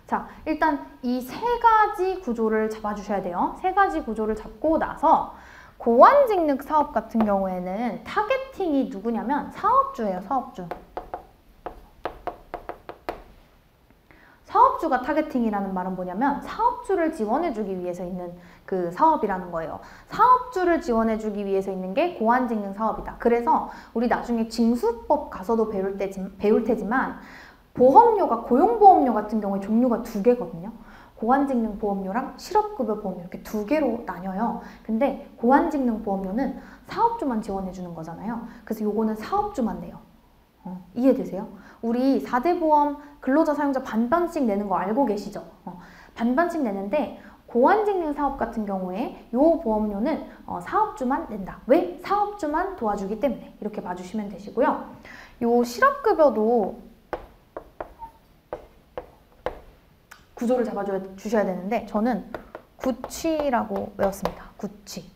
S1: 자, 일단 이 3가지 구조를 잡아주셔야 돼요. 3가지 구조를 잡고 나서 고안직능 사업 같은 경우에는 타겟팅이 누구냐면 사업주예요. 사업주가 타겟팅이라는 말은 뭐냐면 사업주를 지원해주기 위해서 있는 그 사업이라는 거예요. 사업주를 지원해주기 위해서 있는 게 고안직능 사업이다. 그래서 우리 나중에 징수법 가서도 배울 테지만 보험료가 고용보험료 같은 경우에 종류가 2개거든요. 고안직능 보험료랑 실업급여 보험료 이렇게 2개로 나뉘어요. 근데 고안직능 보험료는 사업주만 지원해주는 거잖아요. 그래서 요거는 사업주만 내요. 이해되세요? 우리 4대 보험 근로자 사용자 반반씩 내는 거 알고 계시죠? 반반씩 내는데 고안직능 사업 같은 경우에 요 보험료는 사업주만 낸다. 왜? 사업주만 도와주기 때문에. 이렇게 봐주시면 되시고요. 요 실업급여도 구조를 잡아주셔야 되는데 저는 구취라고 외웠습니다. 구취.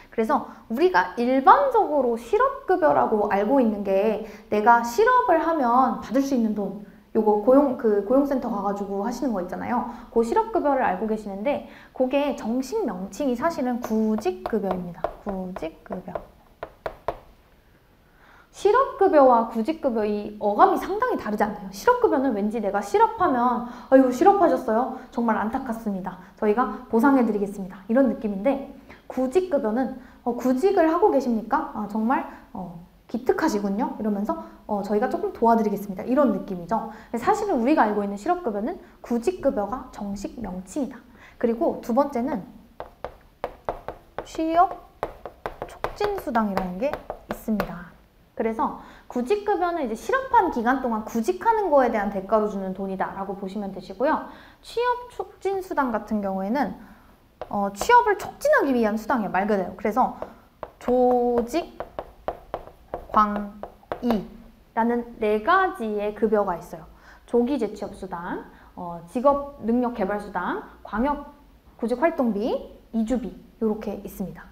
S1: 그래서 우리가 일반적으로 실업급여라고 알고 있는 게 내가 실업을 하면 받을 수 있는 돈, 요거 고용센터 가가지고 하시는 거 있잖아요. 그 실업급여를 알고 계시는데 그게 정식 명칭이 사실은 구직급여입니다. 구직급여. 실업급여와 구직급여 이 어감이 상당히 다르지 않나요? 실업급여는 왠지 내가 실업하면 아이고 실업하셨어요? 정말 안타깝습니다. 저희가 보상해드리겠습니다. 이런 느낌인데 구직급여는 구직을 하고 계십니까? 정말 기특하시군요. 이러면서 저희가 조금 도와드리겠습니다. 이런 느낌이죠. 사실은 우리가 알고 있는 실업급여는 구직급여가 정식 명칭이다. 그리고 두 번째는 취업촉진수당이라는 게 있습니다. 그래서 구직급여는 이제 실업한 기간 동안 구직하는 거에 대한 대가로 주는 돈이다 라고 보시면 되시고요. 취업촉진수당 같은 경우에는 취업을 촉진하기 위한 수당이에요. 말 그대로. 그래서 조직, 광이 라는 4가지의 급여가 있어요. 조기 재취업수당, 직업능력개발수당, 광역구직활동비, 이주비 이렇게 있습니다.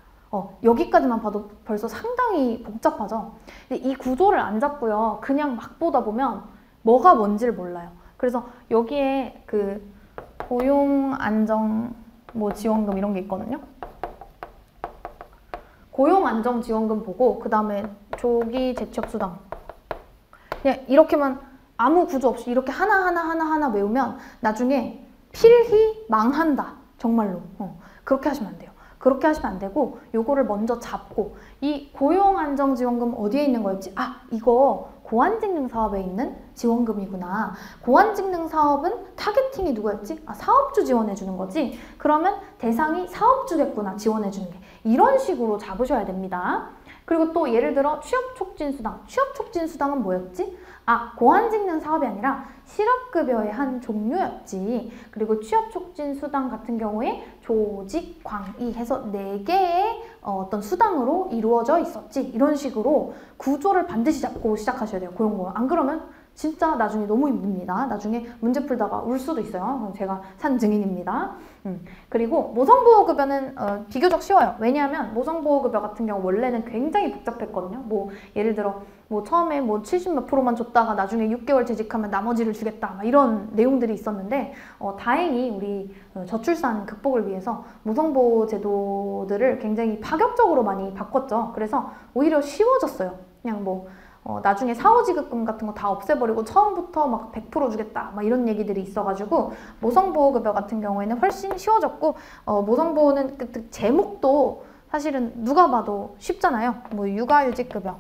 S1: 여기까지만 봐도 벌써 상당히 복잡하죠. 근데 이 구조를 안 잡고요. 그냥 막 보다 보면 뭐가 뭔지를 몰라요. 그래서 여기에 그 고용안정 지원금 이런 게 있거든요. 고용안정지원금 보고 그 다음에 조기 재취업수당 그냥 이렇게만 아무 구조 없이 이렇게 하나하나 외우면 나중에 필히 망한다. 정말로. 그렇게 하시면 안 돼요. 그렇게 하시면 안 되고 요거를 먼저 잡고 이 고용안정지원금 어디에 있는 거였지? 이거 고환직능사업에 있는 지원금이구나. 고환직능사업은 타겟팅이 누구였지? 사업주 지원해주는 거지? 그러면 대상이 사업주겠구나. 지원해주는 게. 이런 식으로 잡으셔야 됩니다. 그리고 또 예를 들어 취업촉진수당. 취업촉진수당은 뭐였지? 고환직능 사업이 아니라 실업급여의 한 종류였지. 그리고 취업촉진수당 같은 경우에 조직, 광이 해서 4개의 어떤 수당으로 이루어져 있었지. 이런 식으로 구조를 반드시 잡고 시작하셔야 돼요. 고용보험. 안 그러면 진짜 나중에 너무 힘듭니다. 나중에 문제 풀다가 울 수도 있어요. 제가 산 증인입니다. 그리고 모성보호급여는 비교적 쉬워요. 왜냐하면 모성보호급여 같은 경우 원래는 굉장히 복잡했거든요. 예를 들어 처음에 70몇 프로만 줬다가 나중에 6개월 재직하면 나머지를 주겠다. 막 이런 내용들이 있었는데 다행히 우리 저출산 극복을 위해서 모성보호 제도들을 굉장히 파격적으로 많이 바꿨죠. 그래서 오히려 쉬워졌어요. 그냥 나중에 사후지급금 같은 거 다 없애버리고 처음부터 막 100% 주겠다 막 이런 얘기들이 있어가지고 모성보호급여 같은 경우에는 훨씬 쉬워졌고 모성보호는 그 제목도 사실은 누가 봐도 쉽잖아요. 육아휴직급여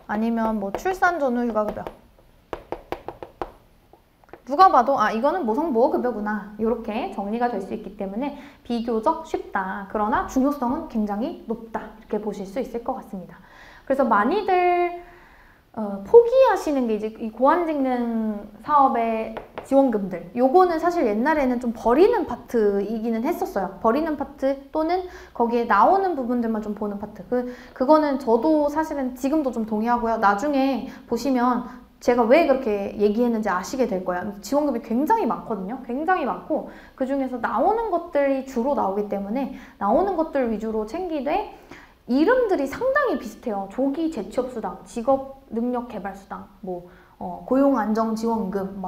S1: 아니면 출산 전후 휴가급여 누가 봐도 이거는 모성보호급여구나 이렇게 정리가 될 수 있기 때문에 비교적 쉽다. 그러나 중요성은 굉장히 높다. 이렇게 보실 수 있을 것 같습니다. 그래서 많이들 포기하시는 게 이제 이 고환직능 사업의 지원금들. 요거는 사실 옛날에는 좀 버리는 파트이기는 했었어요. 버리는 파트 또는 거기에 나오는 부분들만 좀 보는 파트. 그거는 저도 사실은 지금도 좀 동의하고요. 나중에 보시면 제가 왜 그렇게 얘기했는지 아시게 될 거예요. 지원금이 굉장히 많거든요. 굉장히 많고 그 중에서 나오는 것들이 주로 나오기 때문에 나오는 것들 위주로 챙기되 이름들이 상당히 비슷해요. 조기 재취업수당, 직업능력개발수당, 고용안정지원금,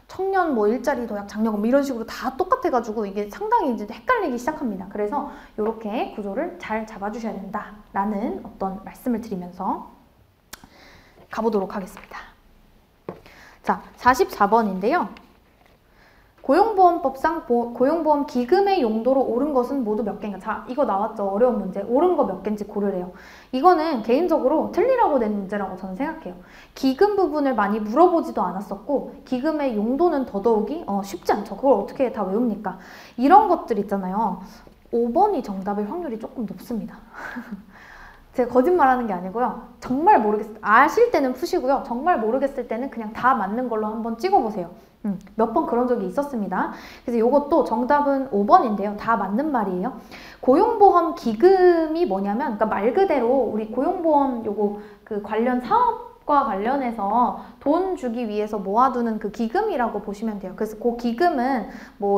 S1: 청년 일자리 도약 장려금 이런 식으로 다 똑같아가지고 이게 상당히 이제 헷갈리기 시작합니다. 그래서 이렇게 구조를 잘 잡아주셔야 된다라는 어떤 말씀을 드리면서 가보도록 하겠습니다. 자, 44번인데요. 고용보험법상 고용보험 기금의 용도로 옳은 것은 모두 몇 개인가? 자, 이거 나왔죠. 어려운 문제. 옳은 거 몇 개인지 고르래요. 이거는 개인적으로 틀리라고 낸 문제라고 저는 생각해요. 기금 부분을 많이 물어보지도 않았었고 기금의 용도는 더더욱이 쉽지 않죠. 그걸 어떻게 다 외웁니까? 이런 것들 있잖아요. 5번이 정답일 확률이 조금 높습니다. 제가 거짓말하는 게 아니고요. 정말 아실 때는 푸시고요. 정말 모르겠을 때는 그냥 다 맞는 걸로 한번 찍어보세요. 몇 번 그런 적이 있었습니다. 그래서 이것도 정답은 5번인데요. 다 맞는 말이에요. 고용보험 기금이 뭐냐면, 그러니까 말 그대로 우리 고용보험 요거 그 관련 사업과 관련해서 돈 주기 위해서 모아두는 그 기금이라고 보시면 돼요. 그래서 그 기금은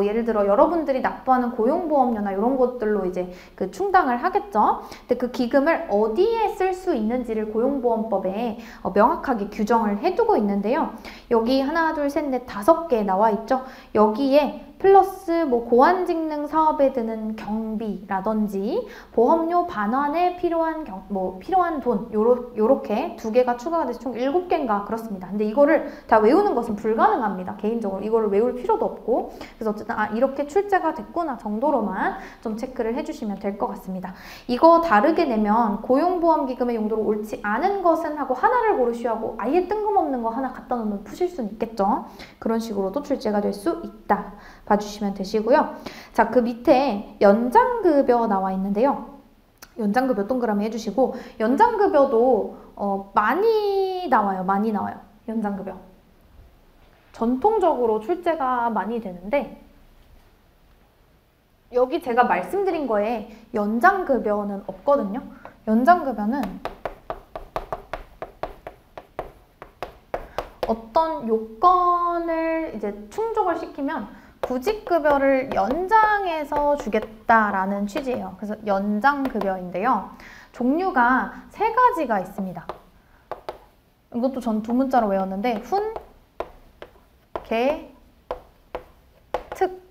S1: 예를 들어 여러분들이 납부하는 고용보험료나 이런 것들로 이제 그 충당을 하겠죠. 근데 그 기금을 어디에 쓸 수 있는지를 고용보험법에 명확하게 규정을 해두고 있는데요. 여기 하나, 둘, 셋, 넷, 5개 나와 있죠. 여기에 플러스 뭐 고환직능 사업에 드는 경비라든지 보험료 반환에 필요한 필요한 돈 요렇게 두 개가 추가가 돼서 총 7개인가 그렇습니다. 근데 이거를 다 외우는 것은 불가능합니다. 개인적으로 이거를 외울 필요도 없고, 그래서 어쨌든 이렇게 출제가 됐구나 정도로만 좀 체크를 해주시면 될 것 같습니다. 이거 다르게 내면 고용보험기금의 용도로 옳지 않은 것은 하고 하나를 고르시하고 아예 뜬금없는 거 하나 갖다 놓으면 푸실 수는 있겠죠. 그런 식으로도 출제가 될 수 있다. 봐주시면 되시고요. 자, 그 밑에 연장급여 나와 있는데요. 연장급여 동그라미 해주시고, 연장급여도 많이 나와요. 많이 나와요. 연장급여. 전통적으로 출제가 많이 되는데, 여기 제가 말씀드린 거에 연장급여는 없거든요. 연장급여는 어떤 요건을 이제 충족을 시키면 구직급여를 연장해서 주겠다라는 취지예요. 그래서 연장급여인데요. 종류가 3가지가 있습니다. 이것도 전 2문자로 외웠는데 훈, 개, 특.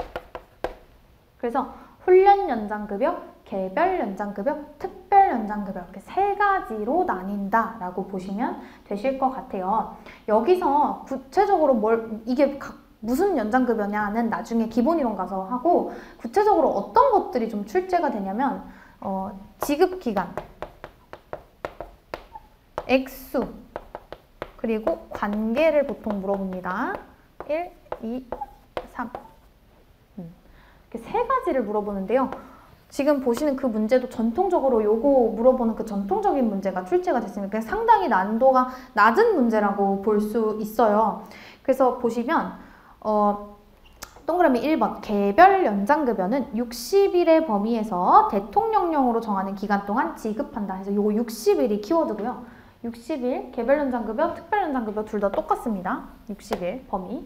S1: 그래서 훈련 연장급여, 개별 연장급여, 특별 연장급여 이렇게 3가지로 나뉜다라고 보시면 되실 것 같아요. 여기서 구체적으로 이게 무슨 연장급여냐는 나중에 기본이론 가서 하고, 구체적으로 어떤 것들이 좀 출제가 되냐면 지급기간, 액수, 그리고 관계를 보통 물어봅니다. 1, 2, 3 이렇게 3가지를 물어보는데요. 지금 보시는 그 문제도 전통적으로 요거 물어보는 그 전통적인 문제가 출제가 됐으니까 상당히 난도가 낮은 문제라고 볼 수 있어요. 그래서 보시면 동그라미 1번 개별 연장급여는 60일의 범위에서 대통령령으로 정하는 기간 동안 지급한다. 그래서 요거 60일이 키워드고요. 60일 개별 연장급여, 특별 연장급여 둘 다 똑같습니다. 60일 범위.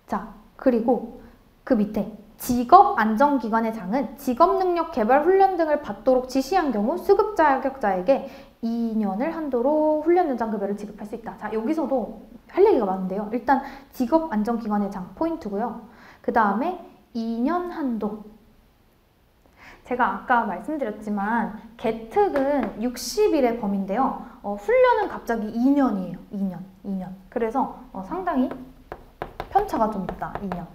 S1: 자, 그리고 그 밑에 직업안정기관의 장은 직업능력 개발 훈련 등을 받도록 지시한 경우 수급 자격자에게 2년을 한도로 훈련 연장급여를 지급할 수 있다. 자, 여기서도 할 얘기가 많은데요. 일단 직업안정기관의 장 포인트고요. 그 다음에 2년 한도. 제가 아까 말씀드렸지만 개특은 60일의 범위인데요. 훈련은 갑자기 2년이에요. 2년. 그래서 상당히 편차가 좀 있다. 2년.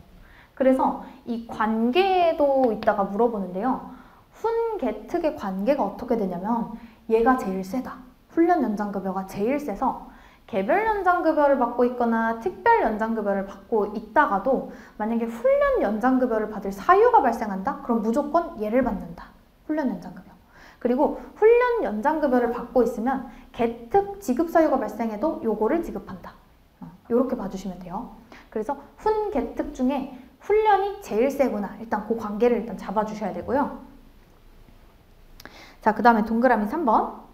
S1: 그래서 이 관계도 이따가 물어보는데요. 훈, 개특의 관계가 어떻게 되냐면 얘가 제일 세다. 훈련 연장급여가 제일 세서 개별 연장급여를 받고 있거나 특별 연장급여를 받고 있다가도 만약에 훈련 연장급여를 받을 사유가 발생한다? 그럼 무조건 얘를 받는다. 훈련 연장급여. 그리고 훈련 연장급여를 받고 있으면 개특 지급 사유가 발생해도 요거를 지급한다. 요렇게 봐주시면 돼요. 그래서 훈, 개특 중에 훈련이 제일 세구나. 일단 그 관계를 일단 잡아주셔야 되고요. 자, 그 다음에 동그라미 3번.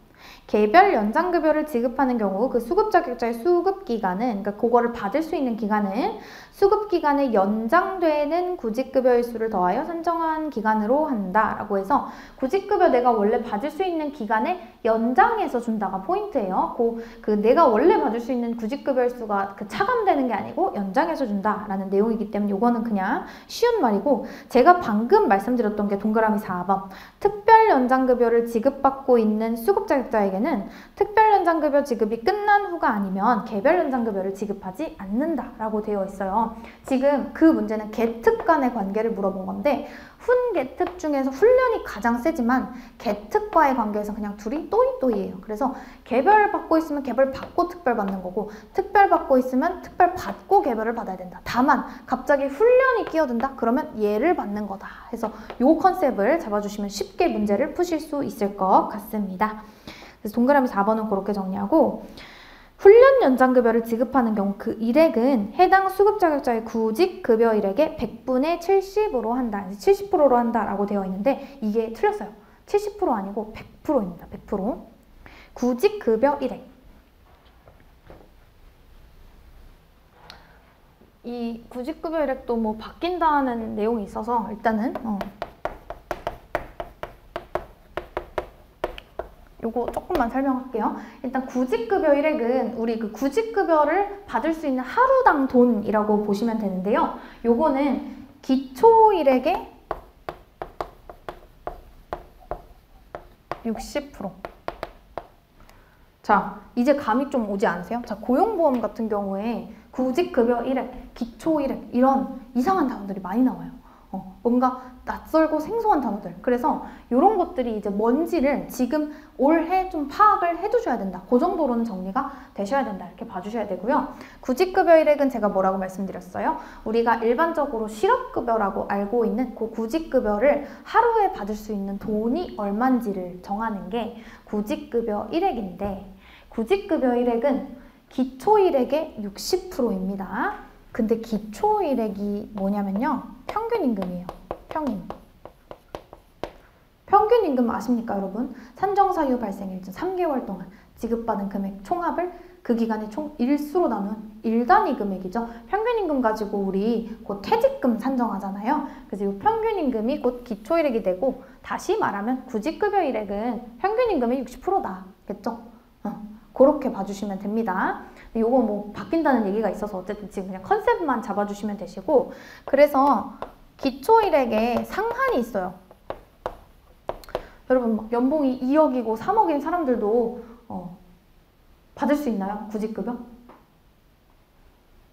S1: 개별 연장급여를 지급하는 경우 그 수급 자격자의 수급 기간은, 그러니까 그거를 받을 수 있는 기간은 수급 기간에 연장되는 구직급여일 수를 더하여 산정한 기간으로 한다라고 해서 구직급여 내가 원래 받을 수 있는 기간에 연장해서 준다가 포인트예요. 그 내가 원래 받을 수 있는 구직급여일 수가 차감되는 게 아니고 연장해서 준다라는 내용이기 때문에 이거는 그냥 쉬운 말이고, 제가 방금 말씀드렸던 게 동그라미 4번 특별 연장급여를 지급받고 있는 수급 자격자에게는 특별 연장급여 지급이 끝난 후가 아니면 개별 연장급여를 지급하지 않는다라고 되어 있어요. 지금 그 문제는 개특 간의 관계를 물어본 건데 훈, 개특 중에서 훈련이 가장 세지만 개특과의 관계에서 그냥 둘이 또이또이예요. 그래서 개별 받고 있으면 개별 받고 특별 받는 거고, 특별 받고 있으면 특별 받고 개별을 받아야 된다. 다만 갑자기 훈련이 끼어든다? 그러면 얘를 받는 거다. 해서 요 컨셉을 잡아주시면 쉽게 문제를 푸실 수 있을 것 같습니다. 그래서 동그라미 4번은 그렇게 정리하고, 훈련 연장급여를 지급하는 경우 그 일액은 해당 수급 자격자의 구직 급여 일액의 100분의 70으로 한다. 70%로 한다라고 되어 있는데 이게 틀렸어요. 70% 아니고 100%입니다. 100%. 구직 급여 일액. 이 구직 급여 일액도 뭐 바뀐다는 내용이 있어서 일단은 요거 조금만 설명할게요. 일단 구직급여 일액은 우리 그 구직급여를 받을 수 있는 하루당 돈이라고 보시면 되는데요. 요거는 기초일액의 60%. 자, 이제 감이 좀 오지 않으세요? 자, 고용보험 같은 경우에 구직급여 일액, 기초일액 이런 이상한 단어들이 많이 나와요. 뭔가 낯설고 생소한 단어들. 그래서 이런 것들이 이제 뭔지를 지금 올해 좀 파악을 해두셔야 된다. 그 정도로는 정리가 되셔야 된다. 이렇게 봐주셔야 되고요. 구직급여 일액은 제가 뭐라고 말씀드렸어요? 우리가 일반적으로 실업급여라고 알고 있는 그 구직급여를 하루에 받을 수 있는 돈이 얼마인지를 정하는 게 구직급여 일액인데, 구직급여 일액은 기초일액의 60%입니다. 근데 기초일액이 뭐냐면요. 평균임금이에요. 평균임금 아십니까, 여러분? 산정사유 발생일 전 3개월 동안 지급받은 금액 총합을 그 기간의 총 일수로 나눈 일단위 금액이죠. 평균임금 가지고 우리 곧 퇴직금 산정하잖아요. 그래서 이 평균임금이 곧 기초일액이 되고, 다시 말하면 구직급여 일액은 평균임금의 60%다. 겠죠? 그렇게 봐주시면 됩니다. 요거 뭐 바뀐다는 얘기가 있어서 어쨌든 지금 그냥 컨셉만 잡아주시면 되시고, 그래서 기초일액에 상한이 있어요. 여러분 막 연봉이 2억이고 3억인 사람들도 받을 수 있나요? 구직급여?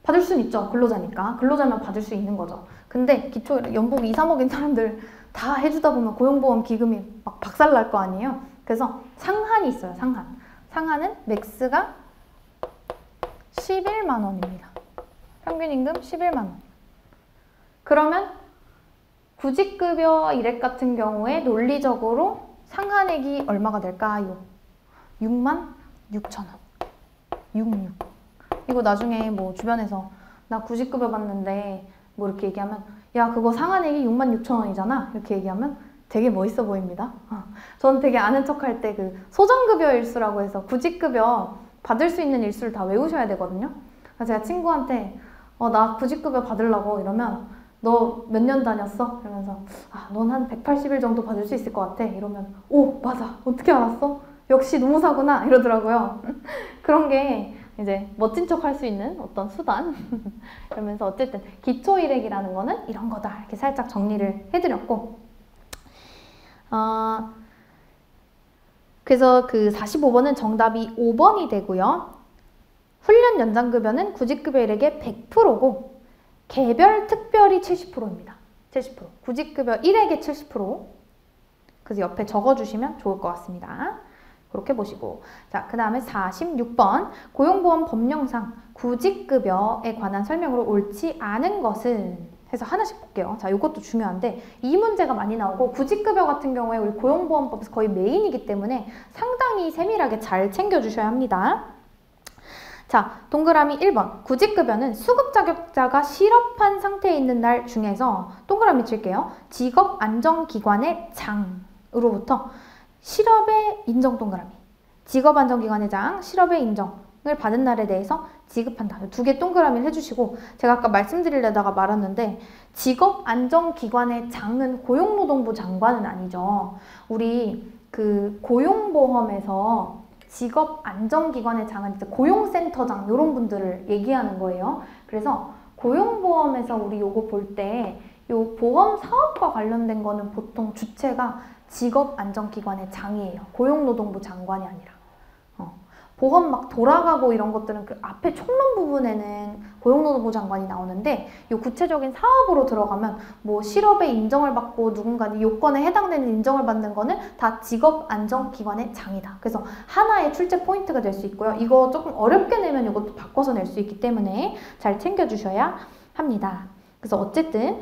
S1: 받을 수는 있죠. 근로자니까. 근로자면 받을 수 있는 거죠. 근데 기초일액 연봉이 2, 3억인 사람들 다 해주다 보면 고용보험 기금이 막 박살날 거 아니에요? 그래서 상한이 있어요. 상한은 맥스가 11만 원입니다. 평균임금 11만 원. 그러면 구직급여 일액 같은 경우에 논리적으로 상한액이 얼마가 될까요? 6만 6천 원. 66. 이거 나중에 뭐 주변에서 나 구직급여 받는데 뭐 이렇게 얘기하면, 야 그거 상한액이 6만 6천 원이잖아. 이렇게 얘기하면 되게 멋있어 보입니다. 저는 되게 아는 척할 때 그 소정급여 일수라고 해서 구직급여 받을 수 있는 일수를 다 외우셔야 되거든요. 그래서 제가 친구한테 나 구직급여 받으려고 이러면, 너 몇 년 다녔어? 이러면서 넌 한 180일 정도 받을 수 있을 것 같아. 이러면 오 맞아. 어떻게 알았어? 역시 노무사구나. 이러더라고요. 그런 게 이제 멋진 척 할 수 있는 어떤 수단. 그러면서 어쨌든 기초일액이라는 거는 이런 거다. 이렇게 살짝 정리를 해드렸고, 그래서 그 45번은 정답이 5번이 되고요. 훈련 연장급여는 구직급여 일액의 100%고 개별 특별히 70%입니다. 70%. 구직급여 일액의 70%. 그래서 옆에 적어주시면 좋을 것 같습니다. 그렇게 보시고, 자, 그 다음에 46번 고용보험 법령상 구직급여에 관한 설명으로 옳지 않은 것은 해서 하나씩 볼게요. 자, 이것도 중요한데 이 문제가 많이 나오고, 구직급여 같은 경우에 우리 고용보험법에서 거의 메인이기 때문에 상당히 세밀하게 잘 챙겨주셔야 합니다. 자, 동그라미 1번. 구직급여는 수급 자격자가 실업한 상태에 있는 날 중에서 동그라미 칠게요. 직업안정기관의 장으로부터 실업의 인정 동그라미. 직업안정기관의 장, 실업의 인정을 받은 날에 대해서 지급한다. 두 개 동그라미를 해주시고, 제가 아까 말씀드리려다가 말았는데 직업안정기관의 장은 고용노동부 장관은 아니죠. 우리 그 고용보험에서 직업안정기관의 장은 이제 고용센터장 이런 분들을 얘기하는 거예요. 그래서 고용보험에서 우리 요거 볼 때 요 보험 사업과 관련된 거는 보통 주체가 직업안정기관의 장이에요. 고용노동부 장관이 아니라. 보험 막 돌아가고 이런 것들은 그 앞에 총론 부분에는 고용노동부 장관이 나오는데, 이 구체적인 사업으로 들어가면 뭐 실업의 인정을 받고 누군가 요건에 해당되는 인정을 받는 거는 다 직업안정기관의 장이다. 그래서 하나의 출제 포인트가 될 수 있고요. 이거 조금 어렵게 내면 이것도 바꿔서 낼 수 있기 때문에 잘 챙겨주셔야 합니다. 그래서 어쨌든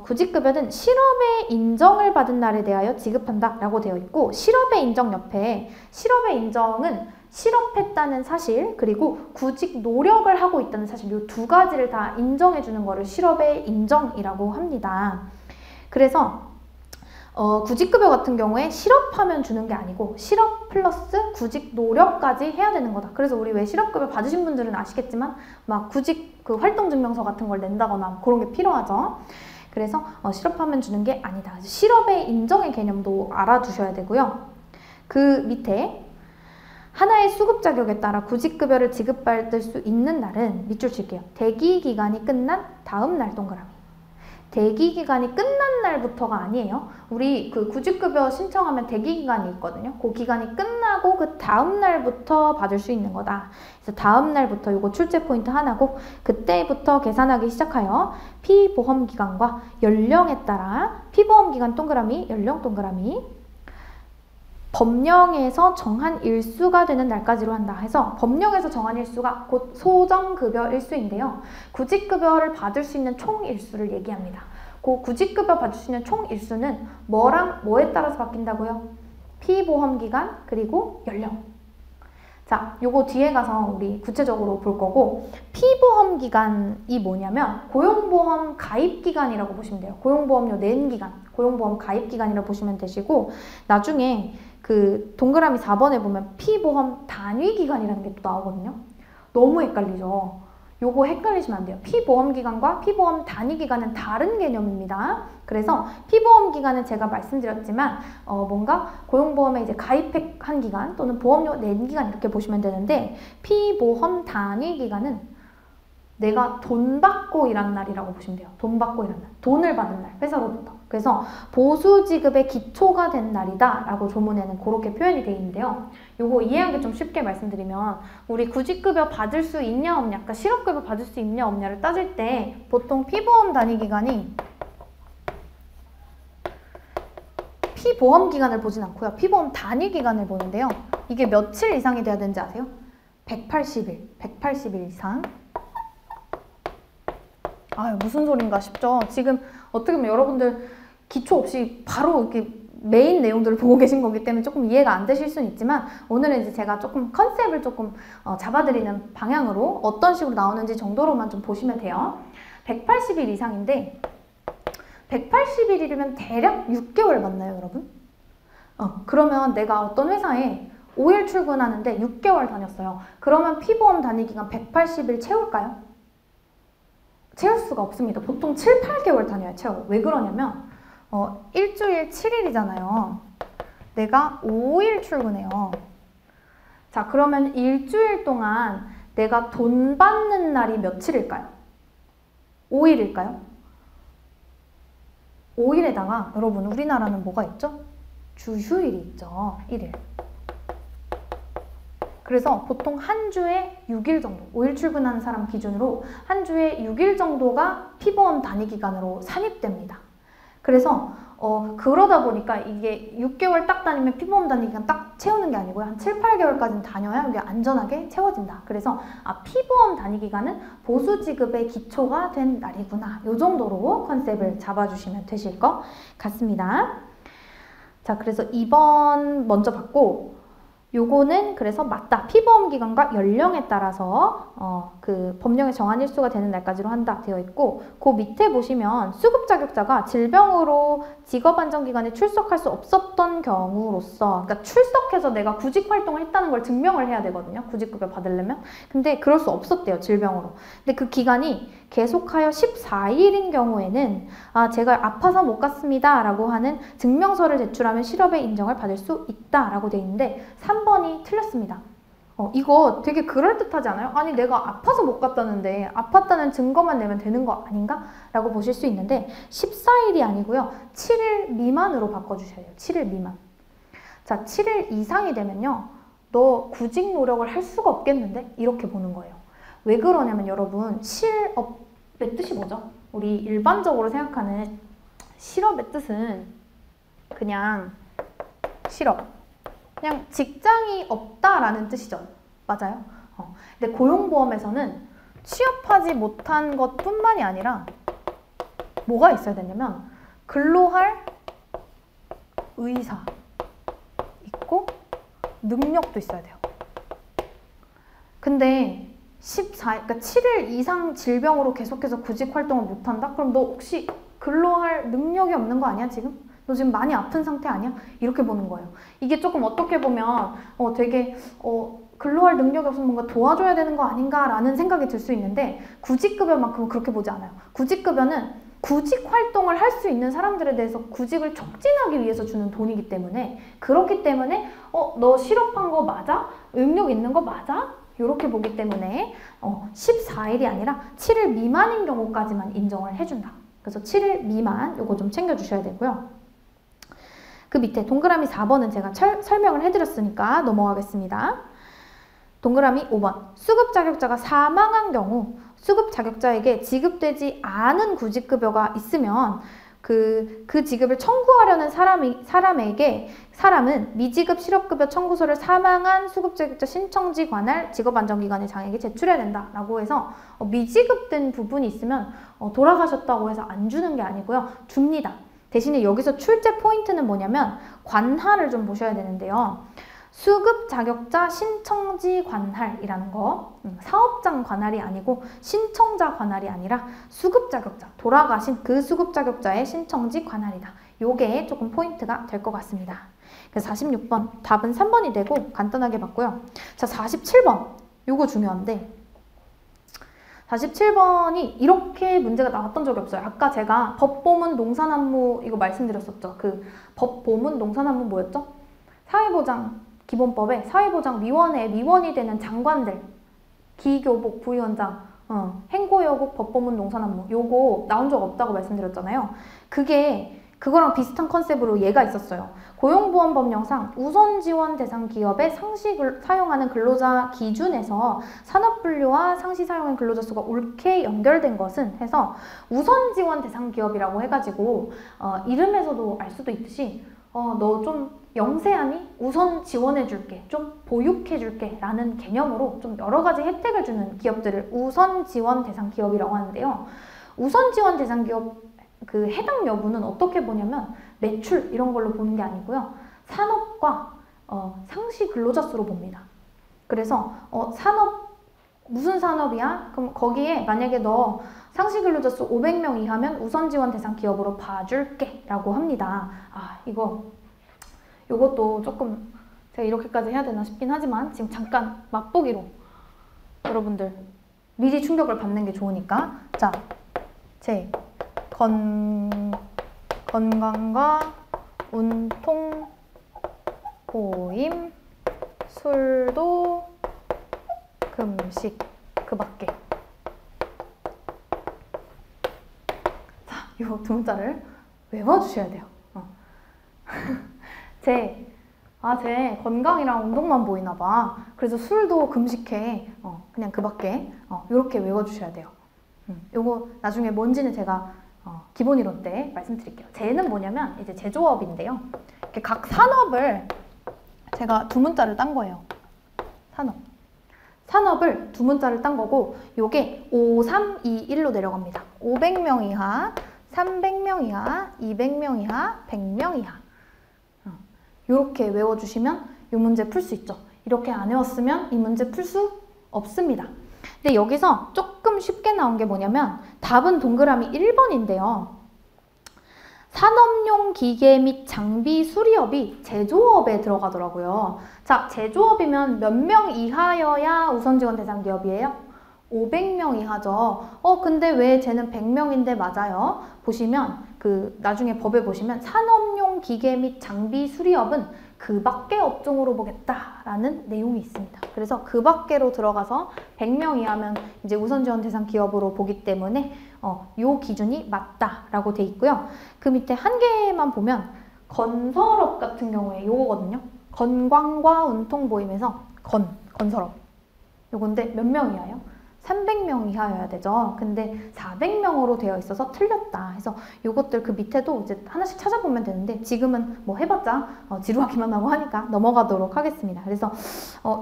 S1: 구직급여는 실업의 인정을 받은 날에 대하여 지급한다 라고 되어 있고, 실업의 인정 옆에 실업의 인정은 실업했다는 사실, 그리고 구직 노력을 하고 있다는 사실, 이 두 가지를 다 인정해 주는 거를 실업의 인정이라고 합니다. 그래서 구직급여 같은 경우에 실업하면 주는 게 아니고 실업 플러스 구직 노력까지 해야 되는 거다. 그래서 우리 왜 실업급여 받으신 분들은 아시겠지만 막 구직 그 활동증명서 같은 걸 낸다거나 그런 게 필요하죠. 그래서 실업하면 주는 게 아니다. 실업의 인정의 개념도 알아두셔야 되고요. 그 밑에 하나의 수급 자격에 따라 구직급여를 지급받을 수 있는 날은 밑줄 칠게요. 대기 기간이 끝난 다음 날 동그라미. 대기 기간이 끝난 날부터가 아니에요. 우리 그 구직급여 신청하면 대기 기간이 있거든요. 그 기간이 끝나고 그 다음 날부터 받을 수 있는 거다. 그래서 다음 날부터 요거 출제 포인트 하나고 그때부터 계산하기 시작하여 피보험 기간과 연령에 따라 피보험 기간 동그라미, 연령 동그라미 법령에서 정한 일수가 되는 날까지로 한다 해서 법령에서 정한 일수가 곧 소정급여 일수인데요. 구직급여를 받을 수 있는 총 일수를 얘기합니다. 그 구직급여 받을 수 있는 총 일수는 뭐랑 뭐에 따라서 바뀐다고요? 피보험기간 그리고 연령. 자, 요거 뒤에 가서 우리 구체적으로 볼 거고 피보험기간이 뭐냐면 고용보험 가입기간이라고 보시면 돼요. 고용보험료 낸 기간, 고용보험 가입기간이라고 보시면 되시고 나중에 그 동그라미 4번에 보면 피보험 단위기간이라는 게 또 나오거든요. 너무 헷갈리죠. 요거 헷갈리시면 안 돼요. 피보험기간과 피보험 단위기간은 다른 개념입니다. 그래서 피보험기간은 제가 말씀드렸지만 뭔가 고용보험에 이제 가입한 기간 또는 보험료 낸 기간 이렇게 보시면 되는데 피보험 단위기간은 내가 돈 받고 일한 날이라고 보시면 돼요. 돈 받고 일한 날. 돈을 받은 날. 회사로부터. 그래서 보수지급의 기초가 된 날이다 라고 조문에는 그렇게 표현이 되어 있는데요. 요거 이해하기 좀 쉽게 말씀드리면 우리 구직급여 받을 수 있냐 없냐, 그러니까 실업급여 받을 수 있냐 없냐를 따질 때 보통 피보험 단위기간이 피보험기간을 보진 않고요. 피보험 단위기간을 보는데요. 이게 며칠 이상이 돼야 되는지 아세요? 180일. 180일 이상. 아유, 무슨 소린가 싶죠? 지금 어떻게 보면 여러분들 기초 없이 바로 이렇게 메인 내용들을 보고 계신 거기 때문에 조금 이해가 안 되실 수는 있지만 오늘은 이제 제가 조금 컨셉을 조금 잡아드리는 방향으로 어떤 식으로 나오는지 정도로만 좀 보시면 돼요. 180일 이상인데 180일이면 대략 6개월 맞나요, 여러분? 그러면 내가 어떤 회사에 5일 출근하는데 6개월 다녔어요. 그러면 피보험 단위기간 180일 채울까요? 채울 수가 없습니다. 보통 7, 8개월 다녀야 채워. 왜 그러냐면 일주일 7일이잖아요. 내가 5일 출근해요. 자, 그러면 일주일 동안 내가 돈 받는 날이 며칠일까요? 5일일까요? 5일에다가 여러분 우리나라는 뭐가 있죠? 주휴일이 있죠. 1일. 그래서 보통 한 주에 6일 정도, 5일 출근하는 사람 기준으로 한 주에 6일 정도가 피보험 단위기간으로 산입됩니다. 그래서 그러다 보니까 이게 6개월 딱 다니면 피보험 단위기간 딱 채우는 게 아니고요. 한 7, 8개월까지는 다녀야 이게 안전하게 채워진다. 그래서 피보험 단위기간은 보수지급의 기초가 된 날이구나. 이 정도로 컨셉을 잡아주시면 되실 것 같습니다. 자, 그래서 2번 먼저 받고 요거는 그래서 맞다. 피보험 기간과 연령에 따라서 그 법령에 정한 일수가 되는 날까지로 한다 되어 있고 그 밑에 보시면 수급 자격자가 질병으로 직업안정기간에 출석할 수 없었던 경우로서 그러니까 출석해서 내가 구직 활동을 했다는 걸 증명을 해야 되거든요. 구직급여 받으려면. 근데 그럴 수 없었대요. 질병으로. 근데 그 기간이 계속하여 14일인 경우에는 제가 아파서 못 갔습니다 라고 하는 증명서를 제출하면 실업의 인정을 받을 수 있다 라고 되어 있는데 3번이 틀렸습니다. 이거 되게 그럴듯하지 않아요? 아니 내가 아파서 못 갔다는데 아팠다는 증거만 내면 되는 거 아닌가? 라고 보실 수 있는데 14일이 아니고요. 7일 미만으로 바꿔주셔야 돼요. 7일 미만. 자, 7일 이상이 되면요. 너 구직 노력을 할 수가 없겠는데? 이렇게 보는 거예요. 왜 그러냐면 여러분 실업의 뜻이 뭐죠? 우리 일반적으로 생각하는 실업의 뜻은 그냥 실업 그냥 직장이 없다라는 뜻이죠. 맞아요? 근데 고용보험에서는 취업하지 못한 것뿐만이 아니라 뭐가 있어야 되냐면 근로할 의사 있고 능력도 있어야 돼요. 근데 14일, 그러니까 7일 이상 질병으로 계속해서 구직 활동을 못한다? 그럼 너 혹시 근로할 능력이 없는 거 아니야 지금? 너 지금 많이 아픈 상태 아니야? 이렇게 보는 거예요. 이게 조금 어떻게 보면 되게 근로할 능력이 없으면 뭔가 도와줘야 되는 거 아닌가 라는 생각이 들 수 있는데 구직급여만큼은 그렇게 보지 않아요. 구직급여는 구직 활동을 할 수 있는 사람들에 대해서 구직을 촉진하기 위해서 주는 돈이기 때문에, 그렇기 때문에 너 실업한 거 맞아? 능력 있는 거 맞아? 이렇게 보기 때문에 14일이 아니라 7일 미만인 경우까지만 인정을 해준다. 그래서 7일 미만 요거 좀 챙겨주셔야 되고요. 그 밑에 동그라미 4번은 제가 설명을 해드렸으니까 넘어가겠습니다. 동그라미 5번, 수급 자격자가 사망한 경우 수급 자격자에게 지급되지 않은 구직급여가 있으면 그 지급을 청구하려는 사람은 미지급 실업급여 청구서를 사망한 수급 자격자 신청지 관할 직업안정기관의 장에게 제출해야 된다라고 해서 미지급된 부분이 있으면 돌아가셨다고 해서 안 주는 게 아니고요. 줍니다. 대신에 여기서 출제 포인트는 뭐냐면 관할을 좀 보셔야 되는데요. 수급 자격자 신청지 관할이라는 거, 사업장 관할이 아니고 신청자 관할이 아니라 수급 자격자, 돌아가신 그 수급 자격자의 신청지 관할이다. 요게 조금 포인트가 될 것 같습니다. 그래서 46번 답은 3번이 되고 간단하게 봤고요. 자, 47번 요거 중요한데 47번이 이렇게 문제가 나왔던 적이 없어요. 아까 제가 법보문 농산업무 이거 말씀드렸었죠. 그 법보문 농산업무 뭐였죠? 사회보장 기본법에 사회보장위원회에 위원이 되는 장관들, 기교복 부위원장, 행고여국 법보문 농산업무 요거 나온 적 없다고 말씀드렸잖아요. 그거랑 비슷한 컨셉으로 얘가 있었어요. 고용보험법령상 우선지원 대상 기업의 상시 사용하는 근로자 기준에서 산업분류와 상시 사용하는 근로자 수가 옳게 연결된 것은 해서 우선지원 대상 기업이라고 해가지고 이름에서도 알 수도 있듯이 너 좀 영세하니? 우선 지원해줄게, 좀 보육해줄게 라는 개념으로 좀 여러 가지 혜택을 주는 기업들을 우선 지원 대상 기업이라고 하는데요. 우선 지원 대상 기업 그 해당 여부는 어떻게 보냐면 매출 이런 걸로 보는 게 아니고요. 산업과 상시 근로자 수로 봅니다. 그래서 무슨 산업이야? 그럼 거기에 만약에 너 상시 근로자 수 500명 이하면 우선 지원 대상 기업으로 봐줄게 라고 합니다. 요것도 조금 제가 이렇게까지 해야 되나 싶긴 하지만 지금 잠깐 맛보기로 여러분들 미리 충격을 받는 게 좋으니까. 자, 제 건강과 운통 보임 술도 금식 그 밖에. 자, 요 두 문자를 외워주셔야 돼요. 제 건강이랑 운동만 보이나 봐. 그래서 술도 금식해. 그냥 그 밖에. 요렇게 외워주셔야 돼요. 요거 나중에 뭔지는 제가 기본 이론 때 말씀드릴게요. 제는 뭐냐면 이제 제조업인데요. 이렇게 각 산업을 제가 두 문자를 딴 거예요. 산업을 두 문자를 딴 거고 요게 5, 3, 2, 1로 내려갑니다. 500명 이하, 300명 이하, 200명 이하, 100명 이하. 이렇게 외워주시면 이 문제 풀 수 있죠. 이렇게 안 외웠으면 이 문제 풀 수 없습니다. 근데 여기서 조금 쉽게 나온 게 뭐냐면 답은 동그라미 1번인데요. 산업용 기계 및 장비 수리업이 제조업에 들어가더라고요. 자, 제조업이면 몇 명 이하여야 우선지원 대상 기업이에요? 500명 이하죠. 근데 왜 쟤는 100명인데 맞아요? 보시면 나중에 법에 보시면 산업용 기계 및 장비 수리업은 그 밖의 업종으로 보겠다라는 내용이 있습니다. 그래서 그 밖으로 들어가서 100명 이하면 이제 우선지원 대상 기업으로 보기 때문에 요 기준이 맞다라고 돼 있고요. 그 밑에 한 개만 보면 건설업 같은 경우에 요거거든요. 건강과 운통보임에서 건설업. 요건데 몇 명 이하요? 300명 이하여야 되죠. 근데 400명으로 되어 있어서 틀렸다 해서 요것들 그 밑에도 이제 하나씩 찾아보면 되는데 지금은 뭐 해봤자 지루하기만 하고 하니까 넘어가도록 하겠습니다. 그래서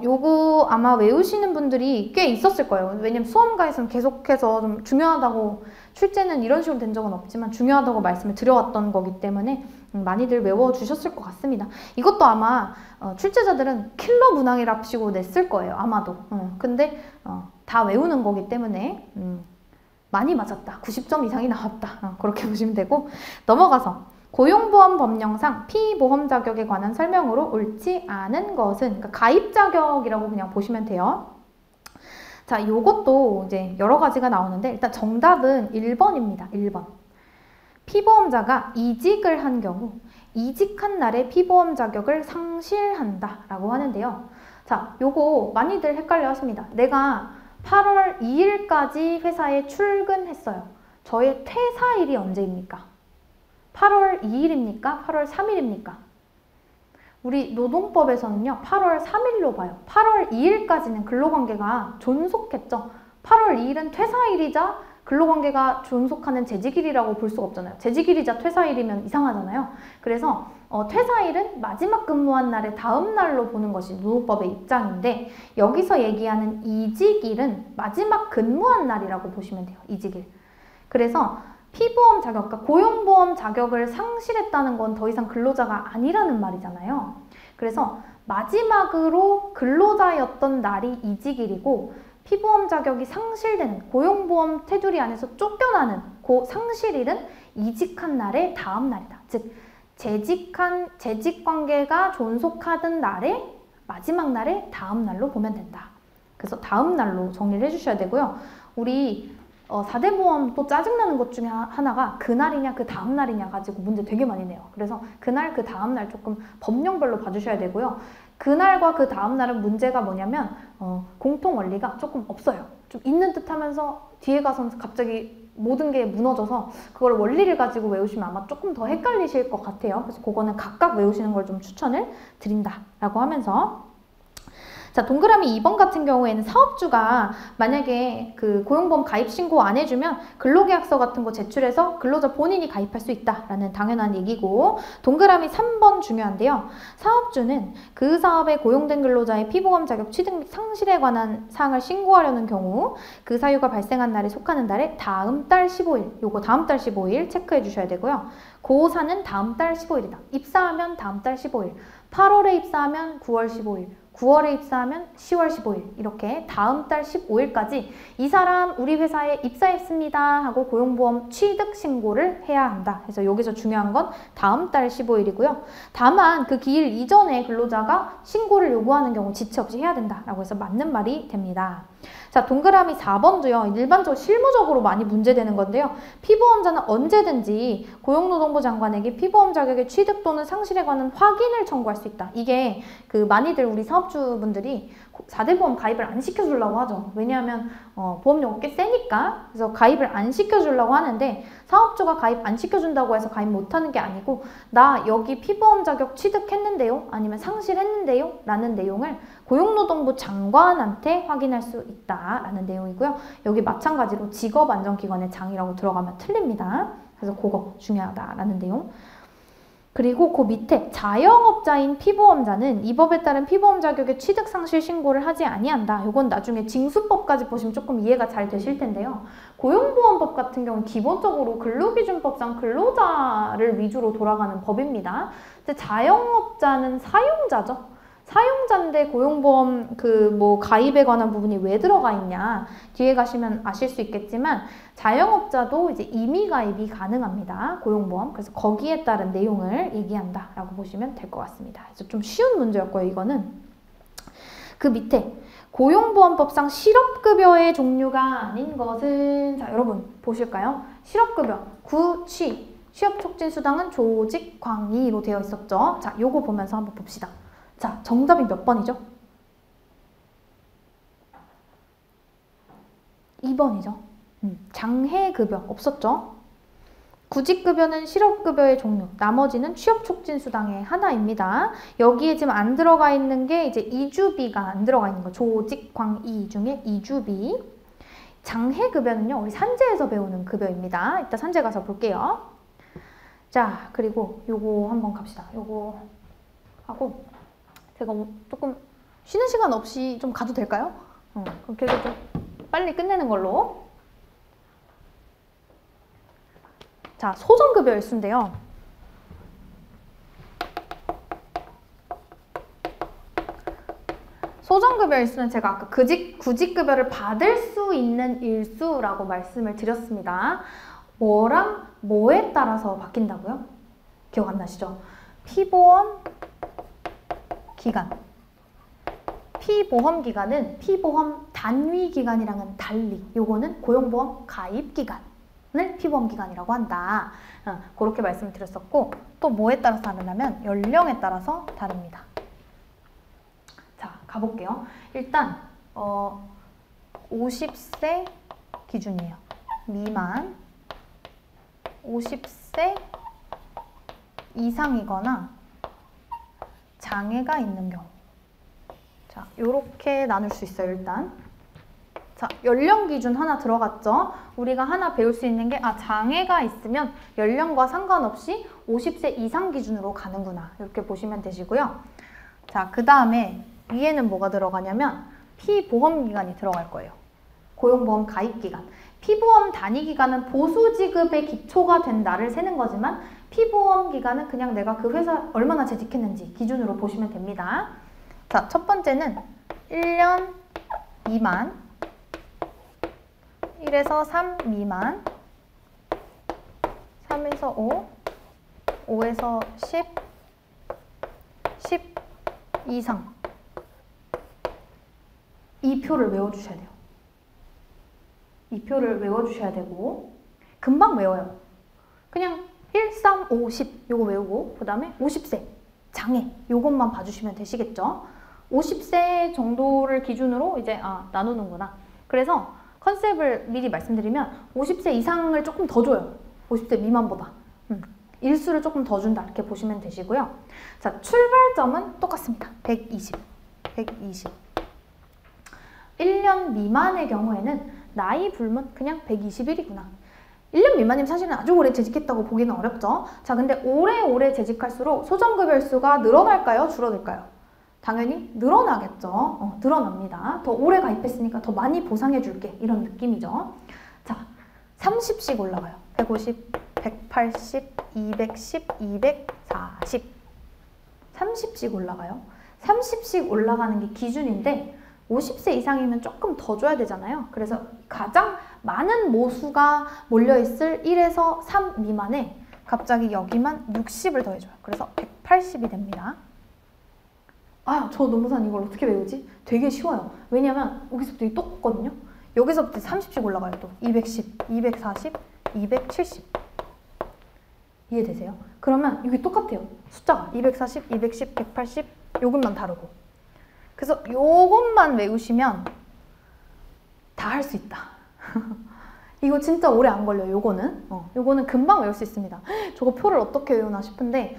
S1: 요거 아마 외우시는 분들이 꽤 있었을 거예요. 왜냐면 수험가에서는 계속해서 좀 중요하다고, 출제는 이런 식으로 된 적은 없지만 중요하다고 말씀을 드려왔던 거기 때문에 많이들 외워주셨을 것 같습니다. 이것도 아마 출제자들은 킬러 문항이랍시고 냈을 거예요. 아마도. 근데 다 외우는 거기 때문에 많이 맞았다. 90점 이상이 나왔다. 그렇게 보시면 되고, 넘어가서 고용보험법령상 피보험 자격에 관한 설명으로 옳지 않은 것은, 그러니까 가입 자격이라고 그냥 보시면 돼요. 자, 요것도 이제 여러 가지가 나오는데 일단 정답은 1번입니다. 1번. 피보험자가 이직을 한 경우 이직한 날에 피보험 자격을 상실한다 라고 하는데요. 자, 요거 많이들 헷갈려 하십니다. 내가 8월 2일까지 회사에 출근했어요. 저의 퇴사일이 언제입니까? 8월 2일입니까? 8월 3일입니까? 우리 노동법에서는요, 8월 3일로 봐요. 8월 2일까지는 근로관계가 존속했죠. 8월 2일은 퇴사일이자 근로관계가 존속하는 재직일이라고 볼 수가 없잖아요. 재직일이자 퇴사일이면 이상하잖아요. 그래서 퇴사일은 마지막 근무한 날의 다음 날로 보는 것이 노동법의 입장인데, 여기서 얘기하는 이직일은 마지막 근무한 날이라고 보시면 돼요. 이직일. 그래서 피보험 자격, 그러니까 고용보험 자격을 상실했다는 건 더 이상 근로자가 아니라는 말이잖아요. 그래서 마지막으로 근로자였던 날이 이직일이고, 피보험 자격이 상실되는, 고용보험 테두리 안에서 쫓겨나는 그 상실일은 이직한 날의 다음 날이다. 즉 재직 관계가 존속하던 날의 마지막 날의 다음 날로 보면 된다. 그래서 다음 날로 정리를 해주셔야 되고요. 우리 4대 보험 또 짜증나는 것 중에 하나가 그날이냐 그 다음 날이냐 가지고 문제 되게 많이 내요. 그래서 그날 그 다음 날 조금 법령별로 봐주셔야 되고요. 그날과 그 다음 날은 문제가 뭐냐면 공통 원리가 조금 없어요. 좀 있는 듯 하면서 뒤에 가서는 갑자기 모든 게 무너져서 그걸 원리를 가지고 외우시면 아마 조금 더 헷갈리실 것 같아요. 그래서 그거는 각각 외우시는 걸 좀 추천을 드린다라고 하면서, 자, 동그라미 2번 같은 경우에는 사업주가 만약에 그 고용보험 가입 신고 안 해주면 근로계약서 같은 거 제출해서 근로자 본인이 가입할 수 있다라는 당연한 얘기고, 동그라미 3번 중요한데요. 사업주는 그 사업에 고용된 근로자의 피보험 자격 취득 및 상실에 관한 사항을 신고하려는 경우 그 사유가 발생한 날에 속하는 달에 다음 달 15일, 요거 다음 달 15일 체크해 주셔야 되고요. 고사는 다음 달 15일이다. 입사하면 다음 달 15일, 8월에 입사하면 9월 15일, 9월에 입사하면 10월 15일, 이렇게 다음 달 15일까지 이 사람 우리 회사에 입사했습니다 하고 고용보험 취득 신고를 해야 한다. 그래서 여기서 중요한 건 다음 달 15일이고요. 다만 그 기일 이전에 근로자가 신고를 요구하는 경우 지체 없이 해야 된다라고 해서 맞는 말이 됩니다. 자, 동그라미 4번도요. 일반적으로 실무적으로 많이 문제되는 건데요. 피보험자는 언제든지 고용노동부 장관에게 피보험 자격의 취득 또는 상실에 관한 확인을 청구할 수 있다. 이게 그 많이들 우리 사업주분들이 4대 보험 가입을 안 시켜주려고 하죠. 왜냐하면 보험료가 꽤 세니까. 그래서 가입을 안 시켜주려고 하는데, 사업주가 가입 안 시켜준다고 해서 가입 못하는 게 아니고, 나 여기 피보험 자격 취득했는데요? 아니면 상실했는데요? 라는 내용을 고용노동부 장관한테 확인할 수 있다라는 내용이고요. 여기 마찬가지로 직업안전기관의 장이라고 들어가면 틀립니다. 그래서 그거 중요하다라는 내용. 그리고 그 밑에 자영업자인 피보험자는 이 법에 따른 피보험 자격의 취득 상실 신고를 하지 아니한다. 이건 나중에 징수법까지 보시면 조금 이해가 잘 되실 텐데요. 고용보험법 같은 경우는 기본적으로 근로기준법상 근로자를 위주로 돌아가는 법입니다. 근데 자영업자는 사용자죠. 사용자인데 고용보험 가입에 관한 부분이 왜 들어가 있냐, 뒤에 가시면 아실 수 있겠지만 자영업자도 이제 임의 가입이 가능합니다. 고용보험. 그래서 거기에 따른 내용을 얘기한다라고 보시면 될 것 같습니다. 그래서 좀 쉬운 문제였고요, 이거는. 그 밑에 고용보험법상 실업급여의 종류가 아닌 것은, 자, 여러분 보실까요? 실업급여, 구취, 취업촉진수당은 조직, 광의로 되어 있었죠. 자, 요거 보면서 한번 봅시다. 자, 정답이 몇 번이죠? 2번이죠. 장해급여 없었죠? 구직급여는 실업급여의 종류, 나머지는 취업촉진수당의 하나입니다. 여기에 지금 안 들어가 있는 게 이제 이주비가 안 들어가 있는 거. 조직, 광의 중에 이주비. 장해급여는요, 우리 산재에서 배우는 급여입니다. 이따 산재 가서 볼게요. 자, 그리고 요거 한번 갑시다. 요거 하고 제가 조금 쉬는 시간 없이 좀 가도 될까요? 그렇게 해서 좀 빨리 끝내는 걸로. 자, 소정급여 일수인데요. 소정급여 일수는 제가 아까 구직급여를 받을 수 있는 일수라고 말씀을 드렸습니다. 뭐랑 뭐에 따라서 바뀐다고요? 기억 안 나시죠? 피보험 기간. 피보험 기간은 피보험 단위 기간이랑은 달리 요거는 고용보험 가입 기간. 피부험 기간이라고 한다. 그렇게 말씀을 드렸었고, 또 뭐에 따라서 다르냐면 연령에 따라서 다릅니다. 자, 가볼게요. 일단 50세 기준이에요. 미만 50세 이상이거나 장애가 있는 경우. 자, 요렇게 나눌 수 있어요, 일단. 자, 연령 기준 하나 들어갔죠? 우리가 하나 배울 수 있는 게, 장애가 있으면 연령과 상관없이 50세 이상 기준으로 가는구나. 이렇게 보시면 되시고요. 자, 그 다음에 위에는 뭐가 들어가냐면 피보험 기간이 들어갈 거예요. 고용보험 가입 기간. 피보험 단위 기간은 보수 지급의 기초가 된 날을 세는 거지만, 피보험 기간은 그냥 내가 그 회사 얼마나 재직했는지 기준으로 보시면 됩니다. 자, 첫 번째는 1년 미만, 1에서 3 미만, 3에서 5, 5에서 10, 10 이상. 이 표를 외워주셔야 돼요. 이 표를 외워주셔야 되고, 금방 외워요. 그냥 1, 3, 5, 10 요거 외우고, 그 다음에 50세 장애 요것만 봐주시면 되시겠죠. 50세 정도를 기준으로 이제 나누는구나. 그래서 컨셉을 미리 말씀드리면 50세 이상을 조금 더 줘요. 50세 미만보다. 일수를 조금 더 준다. 이렇게 보시면 되시고요. 자, 출발점은 똑같습니다. 120. 1년 미만의 경우에는 나이 불문 그냥 120일이구나. 1년 미만이면 사실은 아주 오래 재직했다고 보기는 어렵죠. 자, 근데 오래오래 재직할수록 소정급여 일수가 늘어날까요? 줄어들까요? 당연히 늘어나겠죠. 늘어납니다. 더 오래 가입했으니까 더 많이 보상해 줄게. 이런 느낌이죠. 자, 30씩 올라가요. 150, 180, 210, 240. 30씩 올라가요. 30씩 올라가는 게 기준인데 50세 이상이면 조금 더 줘야 되잖아요. 그래서 가장 많은 모수가 몰려있을 1에서 3 미만에 갑자기 여기만 60을 더해줘요. 그래서 180이 됩니다. 저 노무산 이걸 어떻게 외우지? 되게 쉬워요. 왜냐면 여기서부터 이 똑같거든요. 여기서부터 30씩 올라가요. 또 210, 240, 270. 이해되세요? 그러면 이게 똑같아요. 숫자가 240, 210, 180 요것만 다르고. 그래서 요것만 외우시면 다 할 수 있다. 이거 진짜 오래 안 걸려요. 요거는 금방 외울 수 있습니다. 저거 표를 어떻게 외우나 싶은데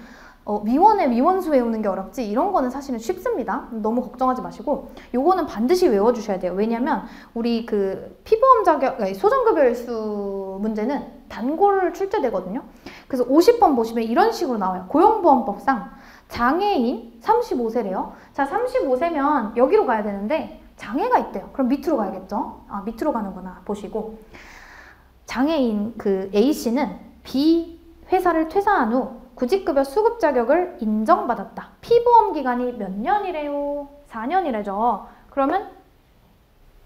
S1: 미원의 미원수 외우는 게 어렵지 이런 거는 사실은 쉽습니다. 너무 걱정하지 마시고 요거는 반드시 외워주셔야 돼요. 왜냐면 우리 그 피보험 자격, 소정급여일수 문제는 단골 출제되거든요. 그래서 50번 보시면 이런 식으로 나와요. 고용보험법상 장애인 35세래요. 자, 35세면 여기로 가야 되는데 장애가 있대요. 그럼 밑으로 가야겠죠? 밑으로 가는구나 보시고, 장애인 그 A씨는 B 회사를 퇴사한 후 구직급여 수급 자격을 인정받았다. 피보험 기간이 몇 년이래요? 4년이래죠. 그러면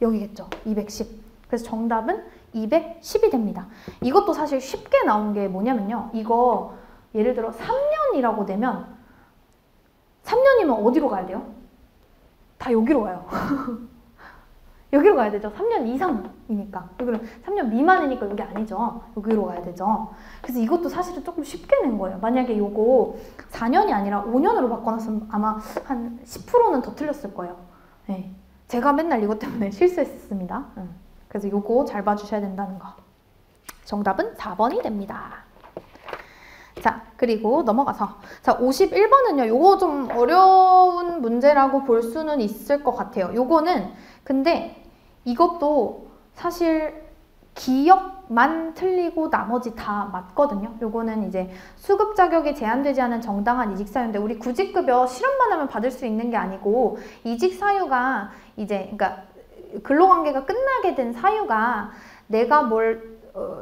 S1: 여기겠죠. 210. 그래서 정답은 210이 됩니다. 이것도 사실 쉽게 나온 게 뭐냐면요. 이거 예를 들어 3년이라고 되면 3년이면 어디로 가야 돼요? 다 여기로 가요. 여기로 가야 되죠. 3년 이상이니까. 여기는 3년 미만이니까 여기 아니죠. 여기로 가야 되죠. 그래서 이것도 사실은 조금 쉽게 낸 거예요. 만약에 요거 4년이 아니라 5년으로 바꿔놨으면 아마 한 10%는 더 틀렸을 거예요. 네. 제가 맨날 이것 때문에 실수했습니다. 그래서 요거 잘 봐주셔야 된다는 거. 정답은 4번이 됩니다. 자, 그리고 넘어가서 자, 51번은요. 요거 좀 어려운 문제라고 볼 수는 있을 것 같아요. 요거는 근데 이것도 사실 기억만 틀리고 나머지 다 맞거든요. 요거는 이제 수급 자격이 제한되지 않은 정당한 이직 사유인데 우리 구직급여 실험만 하면 받을 수 있는 게 아니고 이직 사유가 이제 그러니까 근로관계가 끝나게 된 사유가 내가 뭘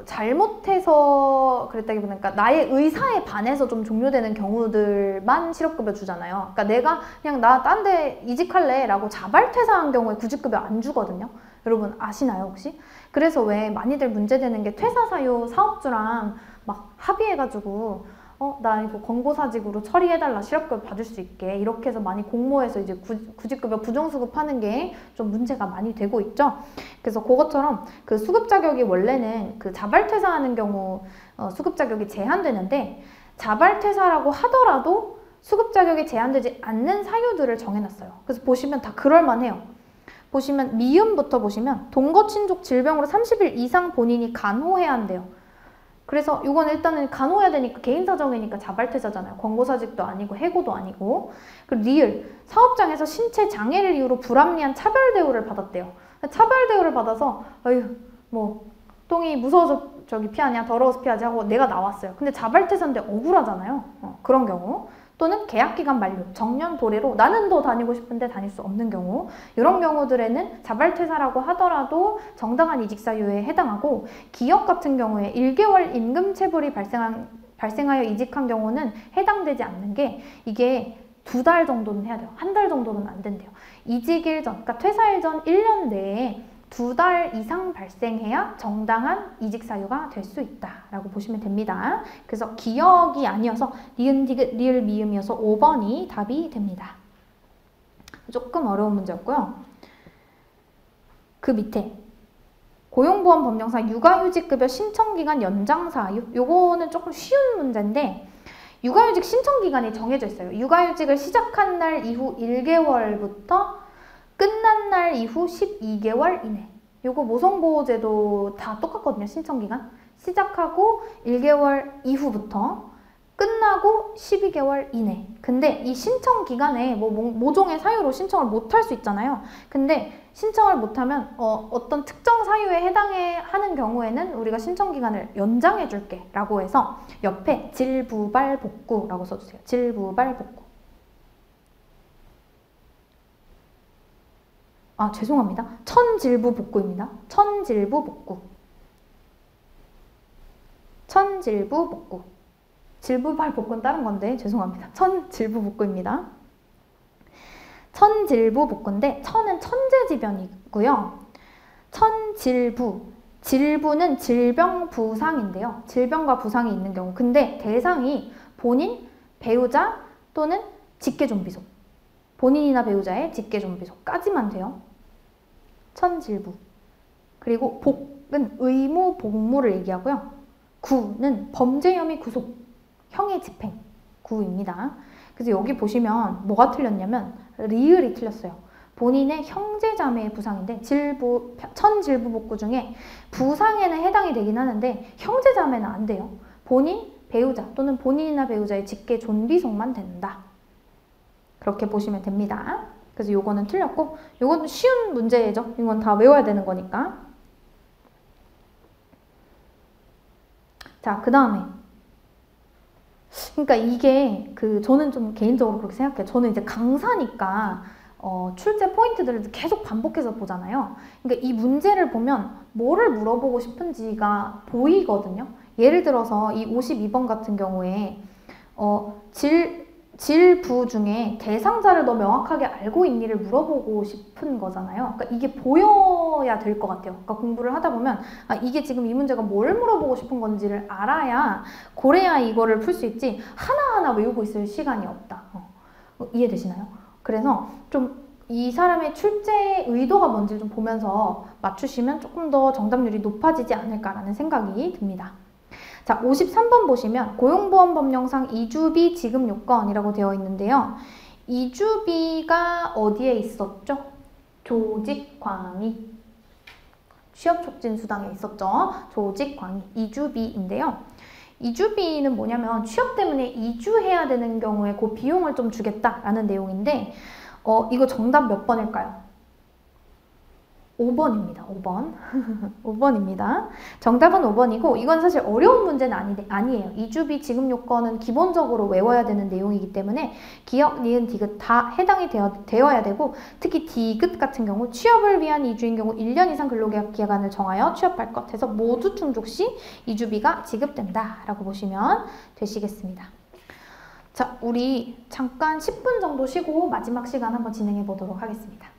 S1: 잘못해서 그랬다기보다는 그러니까 나의 의사에 반해서 좀 종료되는 경우들만 실업급여 주잖아요. 그러니까 내가 그냥 나 딴 데 이직할래 라고 자발 퇴사한 경우에 구직급여 안 주거든요. 여러분 아시나요 혹시? 그래서 왜 많이들 문제되는 게 퇴사 사유 사업주랑 막 합의해가지고 나 이거 권고사직으로 처리해달라, 실업급여 받을 수 있게, 이렇게 해서 많이 공모해서 이제 구직급여 부정수급하는 게 좀 문제가 많이 되고 있죠. 그래서 그것처럼 그 수급 자격이 원래는 그 자발퇴사하는 경우 수급 자격이 제한되는데, 자발퇴사라고 하더라도 수급 자격이 제한되지 않는 사유들을 정해놨어요. 그래서 보시면 다 그럴만해요. 보시면 미음부터 보시면 동거친족 질병으로 30일 이상 본인이 간호해야 한대요. 그래서 이건 일단은 간호해야 되니까 개인사정이니까 자발퇴사잖아요. 권고사직도 아니고 해고도 아니고. 그리고 리을, 사업장에서 신체 장애를 이유로 불합리한 차별 대우를 받았대요. 차별 대우를 받아서 뭐 똥이 무서워서 저기 피하냐, 더러워서 피하지 하고 내가 나왔어요. 근데 자발퇴사인데 억울하잖아요. 그런 경우. 또는 계약기간 만료, 정년 도래로 나는 더 다니고 싶은데 다닐 수 없는 경우, 이런 경우들에는 자발퇴사라고 하더라도 정당한 이직 사유에 해당하고, 기업 같은 경우에 1개월 임금체불이 발생하여 이직한 경우는 해당되지 않는 게, 이게 2달 정도는 해야 돼요. 1달 정도는 안 된대요. 이직일 전, 그러니까 퇴사일 전 1년 내에 2달 이상 발생해야 정당한 이직 사유가 될 수 있다라고 보시면 됩니다. 그래서 기역이 아니어서 니은, 디귿, 리을, 미음이어서 5번이 답이 됩니다. 조금 어려운 문제였고요. 그 밑에 고용보험법령상 육아휴직급여 신청기간 연장 사유, 요거는 조금 쉬운 문제인데, 육아휴직 신청기간이 정해져 있어요. 육아휴직을 시작한 날 이후 1개월부터 끝난 날 이후 12개월 이내. 요거 모성보호제도 다 똑같거든요. 신청기간. 시작하고 1개월 이후부터 끝나고 12개월 이내. 근데 이 신청기간에 모종의 사유로 신청을 못할 수 있잖아요. 근데 신청을 못하면 어떤 특정 사유에 해당하는 경우에는 우리가 신청기간을 연장해 줄게 라고 해서 옆에 질부발복구라고 써주세요. 질부발복구. 죄송합니다. 천질부복구입니다. 천질부복구. 천질부복구. 질부발복구는 다른 건데 죄송합니다. 천질부복구입니다. 천질부복구인데, 천은 천재지변이고요. 천질부. 질부는 질병 부상인데요. 질병과 부상이 있는 경우. 근데 대상이 본인, 배우자 또는 직계존비속. 본인이나 배우자의 직계존비속까지만 돼요. 천질부. 그리고 복은 의무, 복무를 얘기하고요. 구는 범죄 혐의 구속, 형의 집행, 구입니다. 그래서 여기 보시면 뭐가 틀렸냐면 리을이 틀렸어요. 본인의 형제자매의 부상인데, 천질부복구 중에 부상에는 해당이 되긴 하는데 형제자매는 안 돼요. 본인, 배우자 또는 본인이나 배우자의 직계존비속만 된다. 그렇게 보시면 됩니다. 그래서 요거는 틀렸고, 요거는 쉬운 문제죠. 이건 다 외워야 되는 거니까. 자, 그 다음에. 그러니까 이게 저는 좀 개인적으로 그렇게 생각해요. 저는 이제 강사니까 출제 포인트들을 계속 반복해서 보잖아요. 그러니까 이 문제를 보면 뭐를 물어보고 싶은지가 보이거든요. 예를 들어서 이 52번 같은 경우에 질부 중에 대상자를 너 명확하게 알고 있니를 물어보고 싶은 거잖아요. 그러니까 이게 보여야 될 것 같아요. 그러니까 공부를 하다 보면 이게 지금 이 문제가 뭘 물어보고 싶은 건지를 알아야, 그래야 이거를 풀 수 있지 하나하나 외우고 있을 시간이 없다. 이해되시나요? 그래서 좀 이 사람의 출제 의도가 뭔지 좀 보면서 맞추시면 조금 더 정답률이 높아지지 않을까라는 생각이 듭니다. 자, 53번 보시면 고용보험법령상 이주비 지급 요건이라고 되어 있는데요. 이주비가 어디에 있었죠? 조직광의. 취업촉진수당에 있었죠. 조직광의. 이주비인데요. 이주비는 뭐냐면 취업 때문에 이주해야 되는 경우에 그 비용을 좀 주겠다라는 내용인데, 이거 정답 몇 번일까요? 5번입니다. 5번. 5번입니다. 정답은 5번이고, 이건 사실 어려운 문제는 아니에요. 이주비 지급 요건은 기본적으로 외워야 되는 내용이기 때문에 기역, 니은, 디귿 다 해당이 되어야 되고, 특히 디귿 같은 경우 취업을 위한 이주인 경우 1년 이상 근로계약 기간을 정하여 취업할 것 해서 모두 충족 시 이주비가 지급된다라고 보시면 되시겠습니다. 자, 우리 잠깐 10분 정도 쉬고 마지막 시간 한번 진행해 보도록 하겠습니다.